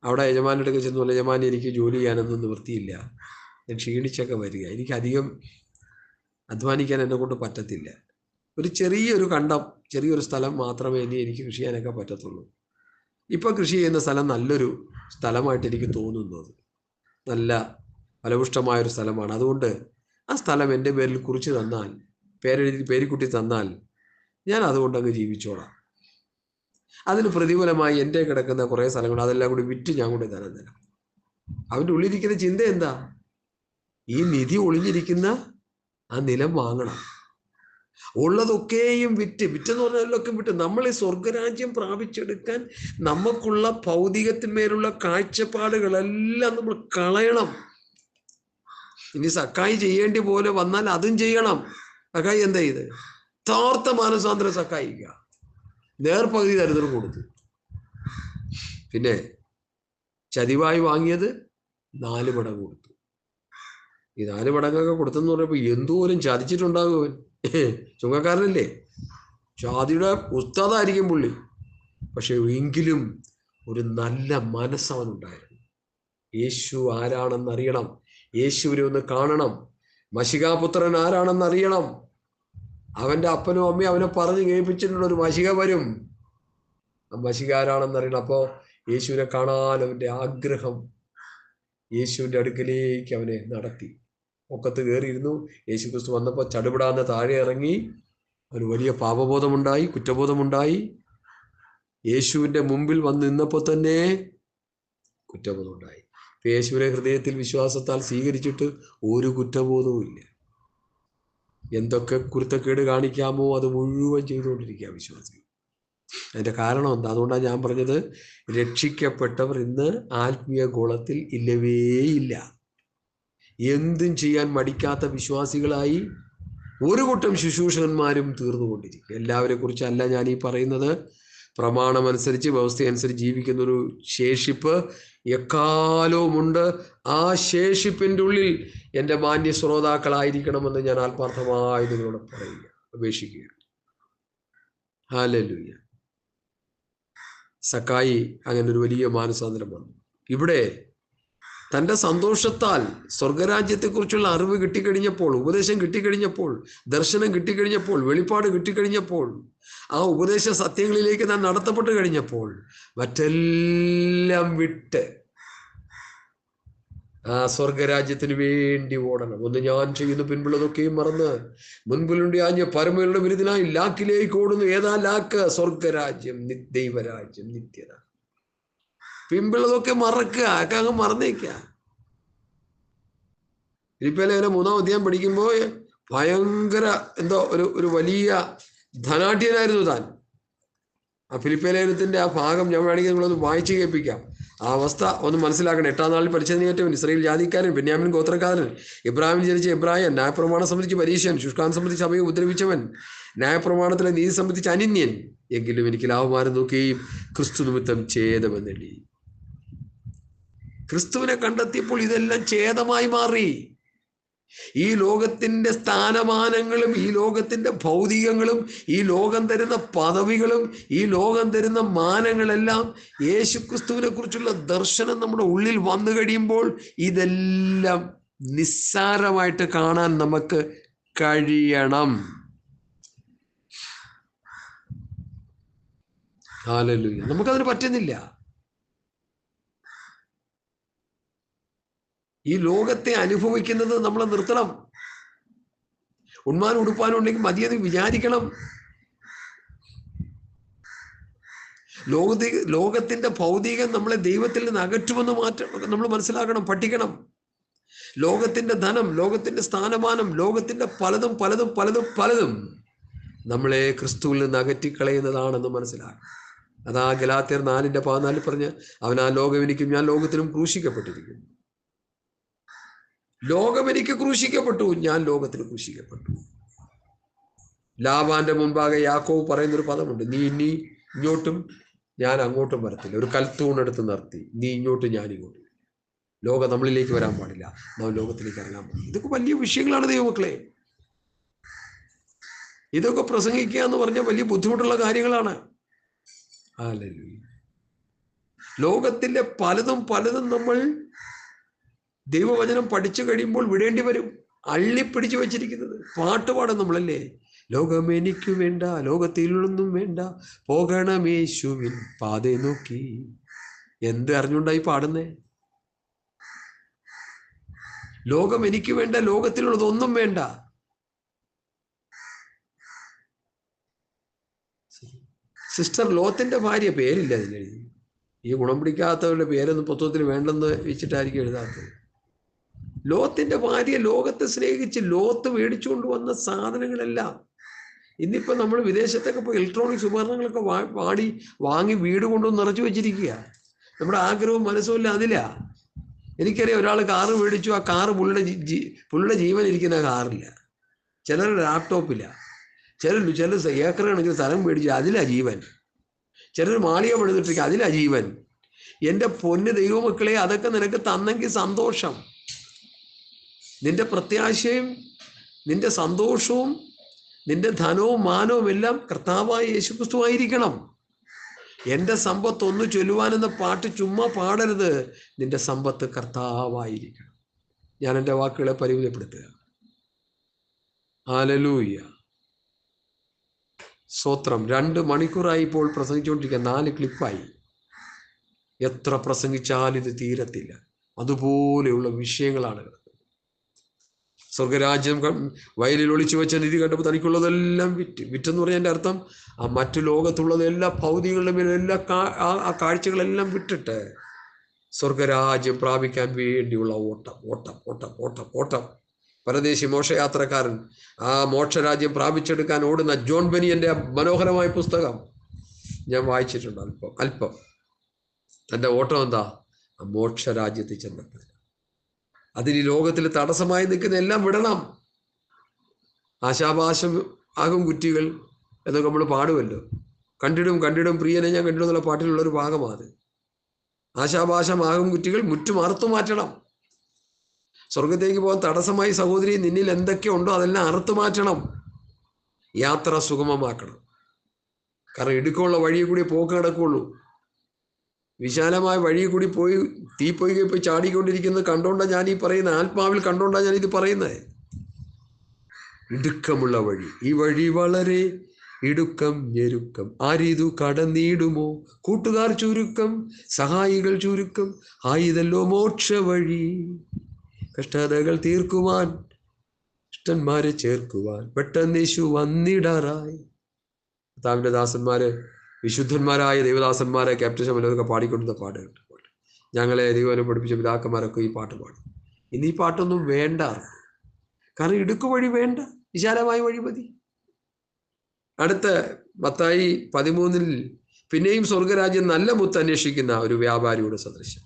അവിടെ യജമാൻ്റെ അടുത്ത് ചെന്നു, യജമാനി എനിക്ക് ജോലി ചെയ്യാനൊന്നും നിവൃത്തിയില്ല, ഞാൻ ക്ഷീണിച്ചൊക്കെ വരിക, എനിക്ക് അധികം അധ്വാനിക്കാൻ എന്നെ കൊണ്ട് പറ്റത്തില്ല, ഒരു ചെറിയൊരു സ്ഥലം മാത്രമേ എനിക്ക് കൃഷി ചെയ്യാനൊക്കെ പറ്റത്തുള്ളൂ. ഇപ്പം കൃഷി ചെയ്യുന്ന സ്ഥലം നല്ലൊരു സ്ഥലമായിട്ട് എനിക്ക് തോന്നുന്നത്, നല്ല ഫലപുഷ്ടമായൊരു സ്ഥലമാണ്. അതുകൊണ്ട് ആ സ്ഥലം എൻ്റെ പേരിൽ കുറിച്ച് തന്നാൽ, പേരിക്കുട്ടി തന്നാൽ ഞാൻ അതുകൊണ്ട് അങ്ങ് ജീവിച്ചോളാം. അതിന് പ്രതിഫലമായി എൻ്റെ കിടക്കുന്ന കുറേ സ്ഥലങ്ങൾ അതെല്ലാം കൂടി വിറ്റ് ഞാൻ കൊണ്ട് തരാൻ. അവൻ്റെ ഉള്ളിലിരിക്കുന്ന ചിന്ത എന്താ? ഈ നിധി ഒളിഞ്ഞിരിക്കുന്ന ആ നിലം വാങ്ങണം. ഉള്ളതൊക്കെയും വിറ്റെന്ന് പറഞ്ഞാലൊക്കെ വിറ്റ് നമ്മൾ ഈ സ്വർഗരാജ്യം പ്രാപിച്ചെടുക്കാൻ നമുക്കുള്ള ഭൗതികത്തിന്മേലുള്ള കാഴ്ചപ്പാടുകളെല്ലാം നമ്മൾ കളയണം. ഇനി സക്കായി ചെയ്യേണ്ടി പോലെ വന്നാൽ അതും ചെയ്യണം. സക്കായി എന്താ ചെയ്ത്? യഥാർത്ഥ മാനസാന്തരം സക്കായിക്ക നേർപകുതി ദരിദ്രം കൊടുത്തു. പിന്നെ ചതിവായി വാങ്ങിയത് 4 മടങ്ങ് കൊടുത്തു. ഈ 4 മടങ്ങൊക്കെ കൊടുത്തെന്ന് പറയുമ്പോൾ എന്തോരം ചതിച്ചിട്ടുണ്ടാകും അവൻ. ചുങ്കക്കാരനല്ലേ, ചാതിയുടെ ഉസ്താദായിരിക്കും പുള്ളി. പക്ഷെ എങ്കിലും ഒരു നല്ല മനസ്സവനുണ്ടായിരുന്നു. യേശു ആരാണെന്നറിയണം, യേശുവിനെ ഒന്ന് കാണണം, മശികാപുത്രൻ ആരാണെന്നറിയണം. അവൻ്റെ അപ്പനും അമ്മയും അവനെ പറഞ്ഞ് കേൾപ്പിച്ചിട്ടുള്ള ഒരു മശിക വരും, ആ മശിക ആരാണെന്നറിയണം. അപ്പോൾ യേശുവിനെ കാണാൻ അവൻ്റെ ആഗ്രഹം യേശുവിൻ്റെ അടുക്കലേക്ക് അവനെ നടത്തി. ഒക്കത്ത് കയറിയിരുന്നു. യേശു ക്രിസ്തു വന്നപ്പോൾ ചടുപിടാന്ന് താഴെ ഇറങ്ങി. ഒരു വലിയ പാപബോധമുണ്ടായി, കുറ്റബോധമുണ്ടായി. യേശുവിൻ്റെ മുമ്പിൽ വന്ന് നിന്നപ്പോൾ തന്നെ കുറ്റബോധമുണ്ടായി. യേശുവിനെ ഹൃദയത്തിൽ വിശ്വാസത്താൽ സ്വീകരിച്ചിട്ട് ഒരു കുറ്റബോധവും ഇല്ല. എന്തൊക്കെ കുരുത്തക്കേട് കാണിക്കാമോ അത് മുഴുവൻ ചെയ്തുകൊണ്ടിരിക്കുക വിശ്വാസികൾ. അതിൻ്റെ കാരണം എന്താ? അതുകൊണ്ടാണ് ഞാൻ പറഞ്ഞത്, രക്ഷിക്കപ്പെട്ടവർ ഇന്ന് ആത്മീയ ഗോളത്തിൽ ഇല്ലവേയില്ല. എന്തും ചെയ്യാൻ മടിക്കാത്ത വിശ്വാസികളായി ഒരു കൂട്ടം ശുശ്രൂഷകന്മാരും തീർന്നുകൊണ്ടിരിക്കും. എല്ലാവരെ കുറിച്ചല്ല ഞാൻ ഈ പറയുന്നത്. പ്രമാണമനുസരിച്ച്, വ്യവസ്ഥയനുസരിച്ച് ജീവിക്കുന്ന ഒരു ശേഷിപ്പ് എക്കാലവുമുണ്ട്. ആ ശേഷിപ്പിൻ്റെ ഉള്ളിൽ എൻ്റെ മാന്യ ശ്രോതാക്കളായിരിക്കണമെന്ന് ഞാൻ ആത്മാർത്ഥമായി നിങ്ങളോട് പറയുക, അപേക്ഷിക്കുക. ഹല്ലേലൂയ. സക്കായി അങ്ങനെ ഒരു വലിയ മാനസാന്തരം വന്നു. ഇവിടെ തൻ്റെ സന്തോഷത്താൽ സ്വർഗരാജ്യത്തെക്കുറിച്ചുള്ള അറിവ് കിട്ടിക്കഴിഞ്ഞപ്പോൾ, ഉപദേശം കിട്ടിക്കഴിഞ്ഞപ്പോൾ, ദർശനം കിട്ടിക്കഴിഞ്ഞപ്പോൾ, വെളിപ്പാട് കിട്ടിക്കഴിഞ്ഞപ്പോൾ, ആ ഉപദേശ സത്യങ്ങളിലേക്ക് താൻ നടത്തപ്പെട്ട് കഴിഞ്ഞപ്പോൾ മറ്റെല്ലാം വിട്ട് ആ സ്വർഗരാജ്യത്തിന് വേണ്ടി ഓടണം. ഒന്ന് ഞാൻ ചെയ്യുന്നു, പിൻപുള്ളതൊക്കെയും മറന്ന് മുൻപിലുണ്ട് ആഞ്ഞ് പരമയുടെ വിരുദ്ധനായി ലാക്കിലേക്ക് ഓടുന്നു. ഏതാ ലാക്ക്? സ്വർഗരാജ്യം, ദൈവരാജ്യം, നിത്യത. പിമ്പുള്ളതൊക്കെ മറക്കുക, ഒക്കെ അങ്ങ് മറന്നേക്കുക. ഫിലിപ്പിലേഖനം 3-ാം അധ്യായം പഠിക്കുമ്പോൾ ഭയങ്കര ഒരു വലിയ ധനാഢ്യനായിരുന്നു താൻ. ആ ഫിലിപ്പിലേഖനത്തിന്റെ ആ ഭാഗം ഞാൻ വേണമെങ്കിൽ നിങ്ങളൊന്ന് വായിച്ചു കേൾപ്പിക്കാം. ആ അവസ്ഥ ഒന്ന് മനസ്സിലാക്കണം. 8-ാം നാളിൽ പരിച്ഛേദനയേറ്റവൻ, ഇസ്രായേൽ ജാതിക്കാരൻ, ബെന്യാമിൻ ഗോത്രക്കാരൻ, ഇബ്രാഹിം ജനിച്ച ഇബ്രായൻ, ന്യായപ്രമാണം സംബന്ധിച്ച് പരീശൻ, ശുഷ്കാൻ സംബന്ധിച്ച് സഭയെ ഉപദ്രവിച്ചവൻ, ന്യായപ്രമാണത്തിലെ നീതി സംബന്ധിച്ച് അനിന്യൻ, എങ്കിലും എനിക്ക് ലാഭമാരം നോക്കുകയും ക്രിസ്തു നിമിത്തം ഛേദമെന്നെണ്ണി. ക്രിസ്തുവിനെ കണ്ടെത്തിയപ്പോൾ ഇതെല്ലാം ഛേദമായി മാറി. ഈ ലോകത്തിന്റെ സ്ഥാനമാനങ്ങളും, ഈ ലോകത്തിന്റെ ഭൗതികങ്ങളും, ഈ ലോകം തരുന്ന പദവികളും, ഈ ലോകം തരുന്ന മാനങ്ങളെല്ലാം യേശുക്രിസ്തുവിനെ കുറിച്ചുള്ള ദർശനം നമ്മുടെ ഉള്ളിൽ വന്നു കഴിയുമ്പോൾ ഇതെല്ലാം നിസ്സാരമായിട്ട് കാണാൻ നമുക്ക് കഴിയണം. ഹല്ലേലൂയ. നമുക്കതിന് പറ്റുന്നില്ല. ഈ ലോകത്തെ അനുഭവിക്കുന്നത് നമ്മൾ നിർത്തണം. ഉണ്മാനും ഉടുപ്പാനും ഉണ്ടെങ്കിൽ മതിയെന്ന് വിചാരിക്കണം. ലോകത്തിന്റെ ഭൗതികം നമ്മളെ ദൈവത്തിൽ നിന്ന് അകറ്റുമെന്ന് നമ്മൾ മനസ്സിലാക്കണം, പഠിക്കണം. ലോകത്തിന്റെ ധനം, ലോകത്തിന്റെ സ്ഥാനമാനം, ലോകത്തിന്റെ പലതും പലതും പലതും പലതും നമ്മളെ ക്രിസ്തുവിൽ നിന്ന് അകറ്റിക്കളയുന്നതാണെന്ന് മനസ്സിലാക്കണം. അതാ ഗലാത്യർ 4:14 പറഞ്ഞ്, അവൻ ആ ലോകം എനിക്കും ഞാൻ ലോകത്തിനും ക്രൂശിക്കപ്പെട്ടിരിക്കുന്നു. ലോകം എനിക്ക് ക്രൂശിക്കപ്പെട്ടു, ഞാൻ ലോകത്തിന് ക്രൂശിക്കപ്പെട്ടു. ലാബാന്റെ മുൻപാകെ യാക്കോബ് പറയുന്നൊരു പദമുണ്ട്, നീ ഇനി ഇങ്ങോട്ടും ഞാൻ അങ്ങോട്ടും വരത്തില്ല. ഒരു കൽത്തൂണെടുത്ത് നിർത്തി, നീ ഇങ്ങോട്ടും ഞാൻ ഇങ്ങോട്ടും. ലോകം നമ്മളിലേക്ക് വരാൻ പാടില്ല, നാം ലോകത്തിലേക്ക് ഇറങ്ങാൻ പാടില്ല. ഇതൊക്കെ വലിയ വിഷയങ്ങളാണ് ദൈവമക്കളെ. ഇതൊക്കെ പ്രസംഗിക്കുക എന്ന് പറഞ്ഞാൽ വലിയ ബുദ്ധിമുട്ടുള്ള കാര്യങ്ങളാണ്. ഹല്ലേലൂയ. ലോകത്തിന്റെ പലതും പലതും നമ്മൾ ദൈവവചനം പഠിച്ചു കഴിയുമ്പോൾ വിടേണ്ടി വരും. അള്ളിപ്പിടിച്ചു വെച്ചിരിക്കുന്നത് പാട്ടുപാടും നമ്മളല്ലേ. ലോകം എനിക്ക് വേണ്ട, ലോകത്തിലൊന്നും വേണ്ട, പോകണമേശുവിൻ പാതേ നോക്കി. എന്ത് അറിഞ്ഞുണ്ടായി പാടുന്നേ? ലോകം എനിക്ക് വേണ്ട, ലോകത്തിലുള്ളതൊന്നും വേണ്ട. സിസ്റ്റർ ലോത്തിന്റെ ഭാര്യ പേരില്ല അതിലെഴുതി. ഈ ഗുണം പിടിക്കാത്തവരുടെ പേരൊന്നും പുസ്തകത്തിൽ വേണ്ടെന്ന് വെച്ചിട്ടായിരിക്കും എഴുതാത്തത്. ലോത്തിന്റെ ഭാര്യ ലോകത്തെ സ്നേഹിച്ച് ലോത്ത് മേടിച്ചുകൊണ്ട് വന്ന സാധനങ്ങളെല്ലാം ഇന്നിപ്പോ നമ്മൾ വിദേശത്തൊക്കെ പോയി ഇലക്ട്രോണിക്സ് ഉപകരണങ്ങളൊക്കെ വാങ്ങി വീട് കൊണ്ടുവന്ന് നിറച്ചു വെച്ചിരിക്കുക. നമ്മുടെ ആഗ്രഹവും മനസ്സും എല്ലാം അതിലാ. എനിക്കറിയാം, ഒരാൾ കാറ് മേടിച്ചു, ആ കാറ് പുള്ളിയുടെ ജീവൻ ഇരിക്കുന്ന കാറില്ല, ചിലരുടെ ലാപ്ടോപ്പില്ല, ചിലർ ഏക്കർ കണക്കിന് സ്ഥലം മേടിച്ചു അതിലാ ജീവൻ, ചിലർ മാളിക പണിതിട്ടിരിക്കുക അതിലാ ജീവൻ. എൻ്റെ പൊന്ന് ദൈവമക്കളെ, അതൊക്കെ നിനക്ക് തന്നെങ്കിൽ സന്തോഷം. നിന്റെ പ്രത്യാശയും നിന്റെ സന്തോഷവും നിന്റെ ധനവും മാനവും എല്ലാം കർത്താവായ യേശുക്രിസ്തു ആയിരിക്കണം. എൻ്റെ സമ്പത്ത് ഒന്ന് ചൊല്ലുവാനെന്ന പാട്ട് ചുമ്മാ പാടരുത്. നിന്റെ സമ്പത്ത് കർത്താവായിരിക്കണം. ഞാൻ എൻ്റെ വാക്കുകളെ പരിമിതപ്പെടുത്തുക. ഹല്ലേലൂയ. സ്തോത്രം. 2 മണിക്കൂറായി ഇപ്പോൾ പ്രസംഗിച്ചുകൊണ്ടിരിക്കുക, 4 ക്ലിപ്പായി. എത്ര പ്രസംഗിച്ചാൽ ഇത് തീരത്തില്ല. അതുപോലെയുള്ള വിഷയങ്ങളാണ്. സ്വർഗരാജ്യം വയലിൽ ഒളിച്ചു വെച്ച നിധി കണ്ടപ്പോൾ തനിക്കുള്ളതെല്ലാം വിറ്റെന്ന് പറഞ്ഞാൽ എൻ്റെ അർത്ഥം ആ മറ്റു ലോകത്തുള്ളത് എല്ലാ ഭൗതികളുടെ മേലും എല്ലാ ആ കാഴ്ചകളെല്ലാം വിട്ടിട്ട് സ്വർഗരാജ്യം പ്രാപിക്കാൻ വേണ്ടിയുള്ള ഓട്ടം ഓട്ടം ഓട്ടം ഓട്ടം ഓട്ടം. പരദേശി മോക്ഷയാത്രക്കാരൻ ആ മോക്ഷരാജ്യം പ്രാപിച്ചെടുക്കാൻ ഓടുന്ന ജോൺ ബനിയന്റെ മനോഹരമായ പുസ്തകം ഞാൻ വായിച്ചിട്ടുണ്ട് അല്പം. തൻ്റെ ഓട്ടം എന്താ? മോക്ഷരാജ്യത്തിൽ ചെന്നെത്താൻ. അതിന് ഈ ലോകത്തിൽ തടസ്സമായി നിൽക്കുന്ന എല്ലാം വിടണം. ആശാപാശം ആകും കുറ്റികൾ എന്നൊക്കെ നമ്മൾ പാടുമല്ലോ. കണ്ടിടും പ്രിയനെ ഞാൻ കണ്ടിടും എന്നുള്ള പാട്ടിലുള്ളൊരു ഭാഗമാണ്. ആശാപാശമാകും കുറ്റികൾ മുറ്റും അറുത്തു മാറ്റണം. സ്വർഗത്തേക്ക് പോകാൻ തടസ്സമായി സഹോദരി നിന്നിൽ എന്തൊക്കെ ഉണ്ടോ അതെല്ലാം അറുത്തു മാറ്റണം. യാത്ര സുഗമമാക്കണം. കാരണം ഇടുക്കമുള്ള വഴിയെ കൂടി പോക്ക് നടക്കുള്ളൂ. വിശാലമായ വഴിയിൽ കൂടി പോയി തീപ്പൊയ്കെ പോയി ചാടിക്കൊണ്ടിരിക്കുന്നത് കണ്ടോണ്ടാണ് ഞാൻ ഈ പറയുന്നത്. ആത്മാവിൽ കണ്ടോണ്ടാണ് ഞാൻ ഇത് പറയുന്നത്. ഇടുക്കമുള്ള വഴി, ഈ വഴി വളരെ ഇടുക്കം ഞെരുക്കം, ആരിതു കടന്നിടുമോ, കൂട്ടുകാർ ചുരുക്കം, സഹായികൾ ചുരുക്കം, ആയിതല്ലോ മോക്ഷ വഴി, കഷ്ടതകൾ തീർക്കുവാൻ ഇഷ്ടന്മാരെ ചേർക്കുവാൻ പെട്ടെന്ന് യേശു വന്നിടാറായി. കർത്താവിന്റെ ദാസന്മാര്, വിശുദ്ധന്മാരായ ദൈവദാസന്മാരെ ക്യാപ്റ്റൻ ശമലൊക്കെ പാടിക്കൊണ്ടിരുന്ന പാട്ട് കേട്ടപ്പോൾ ഞങ്ങളെ ദൈവനെ പഠിപ്പിച്ച പിതാക്കന്മാരൊക്കെ ഈ പാട്ട് പാടും. ഇന്ന് ഈ പാട്ടൊന്നും വേണ്ട. കാരണം ഇടുക്ക് വഴി വേണ്ട, വിശാലമായ വഴി മതി. അടുത്ത മത്തായി 13 പിന്നെയും സ്വർഗരാജ്യം നല്ല മുത്ത് അന്വേഷിക്കുന്ന ഒരു വ്യാപാരിയുടെ സദൃശ്യം.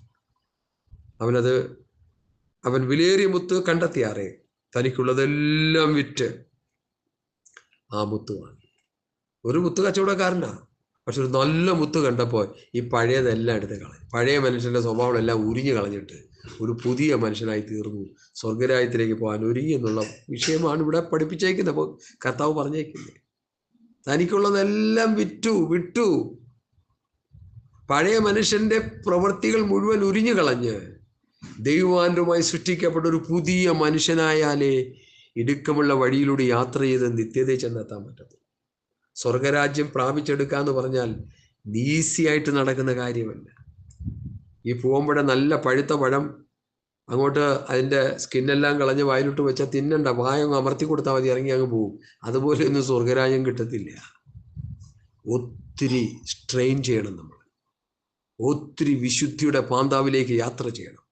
അവൻ വിലയേറിയ മുത്ത് കണ്ടെത്തിയാറേ തനിക്കുള്ളതെല്ലാം വിറ്റ് ആ മുത്ത് വാങ്ങി. ഒരു മുത്ത് കച്ചവടക്കാരനാ. പക്ഷെ ഒരു നല്ല മുത്ത് കണ്ടപ്പോൾ ഈ പഴയതെല്ലാം എടുത്ത് കളഞ്ഞു. പഴയ മനുഷ്യൻ്റെ സ്വഭാവമെല്ലാം ഉരിഞ്ഞു കളഞ്ഞിട്ട് ഒരു പുതിയ മനുഷ്യനായി തീർന്നു. സ്വർഗരാജ്യത്തിലേക്ക് പോകാൻ ഒരുങ്ങി എന്നുള്ള വിഷയമാണ് ഇവിടെ പഠിപ്പിച്ചേക്കുന്നത്. അപ്പോൾ കർത്താവ് പറഞ്ഞേക്കുന്നത് തനിക്കുള്ളതെല്ലാം വിട്ടു. പഴയ മനുഷ്യന്റെ പ്രവൃത്തികൾ മുഴുവൻ ഉരിഞ്ഞു കളഞ്ഞ് ദൈവവാനുമായി സൃഷ്ടിക്കപ്പെട്ട ഒരു പുതിയ മനുഷ്യനായാലേ ഇടുക്കമുള്ള വഴിയിലൂടെ യാത്ര ചെയ്ത് നിത്യതയിൽ ചെന്നെത്താൻ പറ്റത്തുള്ളൂ. സ്വർഗരാജ്യം പ്രാപിച്ചെടുക്കുക എന്ന് പറഞ്ഞാൽ ഈസിയായിട്ട് നടക്കുന്ന കാര്യമല്ല. ഈ പൂവമ്പഴ നല്ല പഴുത്ത പഴം അങ്ങോട്ട് അതിൻ്റെ സ്കിന്നെല്ലാം കളഞ്ഞ് വായിലിട്ട് വെച്ചാൽ തിന്നണ്ട, വായങ്ങ് അമർത്തി കൊടുത്താൽ മതി, ഇറങ്ങി അങ്ങ് പോവും. അതുപോലെ ഒന്നും സ്വർഗരാജ്യം കിട്ടത്തില്ല. ഒത്തിരി സ്ട്രെയിൻ ചെയ്യണം നമ്മൾ. ഒത്തിരി വിശുദ്ധിയുടെ പാന്താവിലേക്ക് യാത്ര ചെയ്യണം.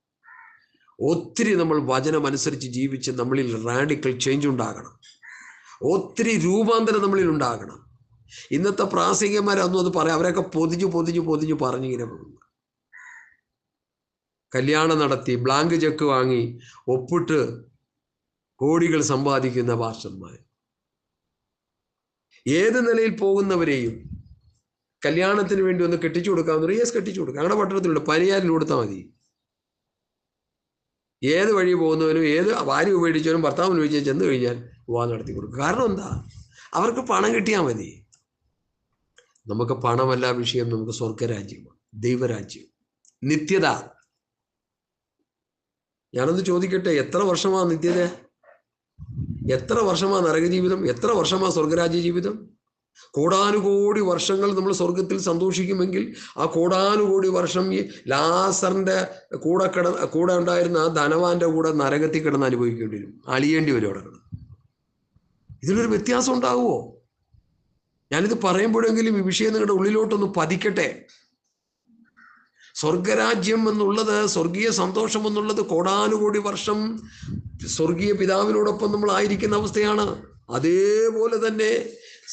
ഒത്തിരി നമ്മൾ വചനമനുസരിച്ച് ജീവിച്ച് നമ്മളിൽ റാഡിക്കൽ ചേഞ്ച് ഉണ്ടാകണം. ഒത്തിരി രൂപാന്തരം നമ്മളിൽ ഉണ്ടാകണം. ഇന്നത്തെ പ്രാസംഗികന്മാരൊന്നും അത് പറയാം, അവരൊക്കെ പൊതിഞ്ഞു പറഞ്ഞിങ്ങനെ പോകുന്നു. കല്യാണം നടത്തി ബ്ലാങ്ക് ചെക്ക് വാങ്ങി ഒപ്പിട്ട് കോടികൾ സമ്പാദിക്കുന്ന പാസ്റ്റർമാർ. ഏത് നിലയിൽ പോകുന്നവരെയും കല്യാണത്തിന് വേണ്ടി ഒന്ന് കെട്ടിച്ചു കൊടുക്കാവുന്ന യേസ് കെട്ടിച്ചു കൊടുക്കുക. ഞങ്ങളുടെ പട്ടണത്തിലുണ്ട്, പരിയാരിൽ കൊടുത്താൽ മതി. ഏത് വഴി പോകുന്നവനും ഏത് ഭാര്യ ഉപേക്ഷിച്ചവനും ഭർത്താവിന് ഉപേക്ഷിച്ച് ചെന്ന് കഴിഞ്ഞാൽ വിവാഹം നടത്തി കൊടുക്കും. കാരണം എന്താ? അവർക്ക് പണം കിട്ടിയാൽ മതി. നമുക്ക് പണമല്ല വിഷയം, നമുക്ക് സ്വർഗരാജ്യമാണ്, ദൈവരാജ്യം, നിത്യത. ഞാനൊന്ന് ചോദിക്കട്ടെ, എത്ര വർഷമാണ് നിത്യത? എത്ര വർഷമാണ് നരകജീവിതം? എത്ര വർഷമാണ് സ്വർഗരാജ്യ ജീവിതം? കോടാനുകോടി വർഷങ്ങൾ നമ്മൾ സ്വർഗത്തിൽ സന്തോഷിക്കുമെങ്കിൽ ആ കോടാനുകോടി വർഷം ഈ ലാസറിന്റെ കൂടെ ഉണ്ടായിരുന്ന ആ ധനവാന്റെ കൂടെ നരകത്തിൽ കിടന്ന് അനുഭവിക്കേണ്ടി വരും, അലിയേണ്ടി വരും അവിടെ കിടന്ന്. ഇതിലൊരു വ്യത്യാസം ഉണ്ടാവുമോ? ഞാനിത് പറയുമ്പോഴെങ്കിലും ഈ വിഷയം നിങ്ങളുടെ ഉള്ളിലോട്ടൊന്ന് പതിക്കട്ടെ. സ്വർഗരാജ്യം എന്നുള്ളത്, സ്വർഗീയ സന്തോഷം എന്നുള്ളത് കോടാനുകോടി വർഷം സ്വർഗീയ പിതാവിനോടൊപ്പം നമ്മൾ ആയിരിക്കുന്ന അവസ്ഥയാണ്. അതേപോലെ തന്നെ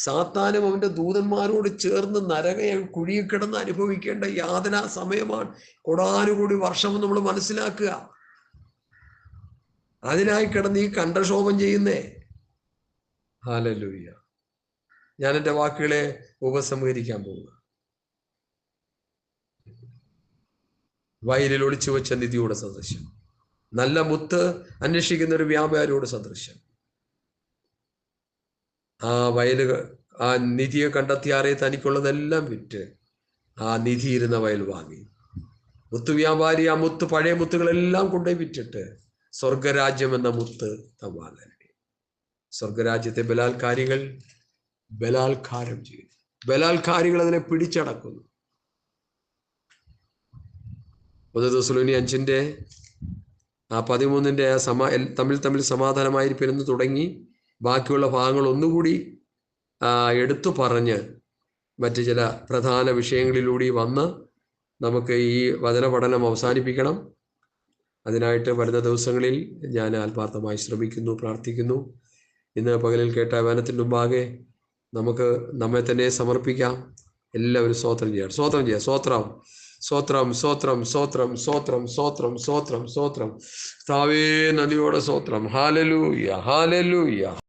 സാത്താനും അവന്റെ ദൂതന്മാരോട് ചേർന്ന് നരകയെ കുഴിയിൽ കിടന്ന് അനുഭവിക്കേണ്ട യാതനാ സമയമാണ് കോടാനുകോടി വർഷം നമ്മൾ മനസ്സിലാക്കുക. അതിനായി കിടന്ന് ഈ കണ്ഠക്ഷോഭം ചെയ്യുന്നേ. ഹല്ലേലൂയ. ഞാൻ എൻ്റെ വാക്കുകളെ ഉപസംഹരിക്കാൻ പോവുക. വയലിൽ ഒളിച്ചു വെച്ച നിധിയുടെ സദൃശ്യം, നല്ല മുത്ത് അന്വേഷിക്കുന്ന ഒരു വ്യാപാരിയോട് സദൃശ്യം. ആ വയലുകൾ, ആ നിധിയെ കണ്ടെത്തിയാറേ തനിക്കുള്ളതെല്ലാം വിറ്റ് ആ നിധി ഇരുന്ന വയൽ വാങ്ങി. മുത്ത് വ്യാപാരി ആ മുത്ത്, പഴയ മുത്തുകളെല്ലാം കൊണ്ടുപോയി വിറ്റിട്ട് സ്വർഗരാജ്യം എന്ന മുത്ത് വാങ്ങാൻ. സ്വർഗരാജ്യത്തെ ബലാത്കാരം ചെയ്യുന്നു. ബലാത്കാരികൾ അതിനെ പിടിച്ചടക്കുന്നു. 1 തെസ്സലോനിക്കർ 5:13 തമ്മിൽ സമാധാനമായിരിക്കുമെന്ന് തുടങ്ങി ബാക്കിയുള്ള ഭാഗങ്ങൾ ഒന്നുകൂടി എടുത്തു പറഞ്ഞ് മറ്റ് ചില പ്രധാന വിഷയങ്ങളിലൂടെ വന്ന് നമുക്ക് ഈ വചന പഠനം അവസാനിപ്പിക്കണം. അതിനായിട്ട് വരുന്ന ദിവസങ്ങളിൽ ഞാൻ ആത്മാർത്ഥമായി ശ്രമിക്കുന്നു, പ്രാർത്ഥിക്കുന്നു. ഇന്ന് പകലിൽ കേട്ട വചനത്തിൻ്റെ മുമ്പാകെ നമുക്ക് നമ്മെ തന്നെ സമർപ്പിക്കാം. എല്ലാവരും സ്തോത്രം ചെയ്യാം. സ്തോത്രം. കർത്താവേ, നന്ദിയോടെ സ്തോത്രം. ഹല്ലേലൂയ.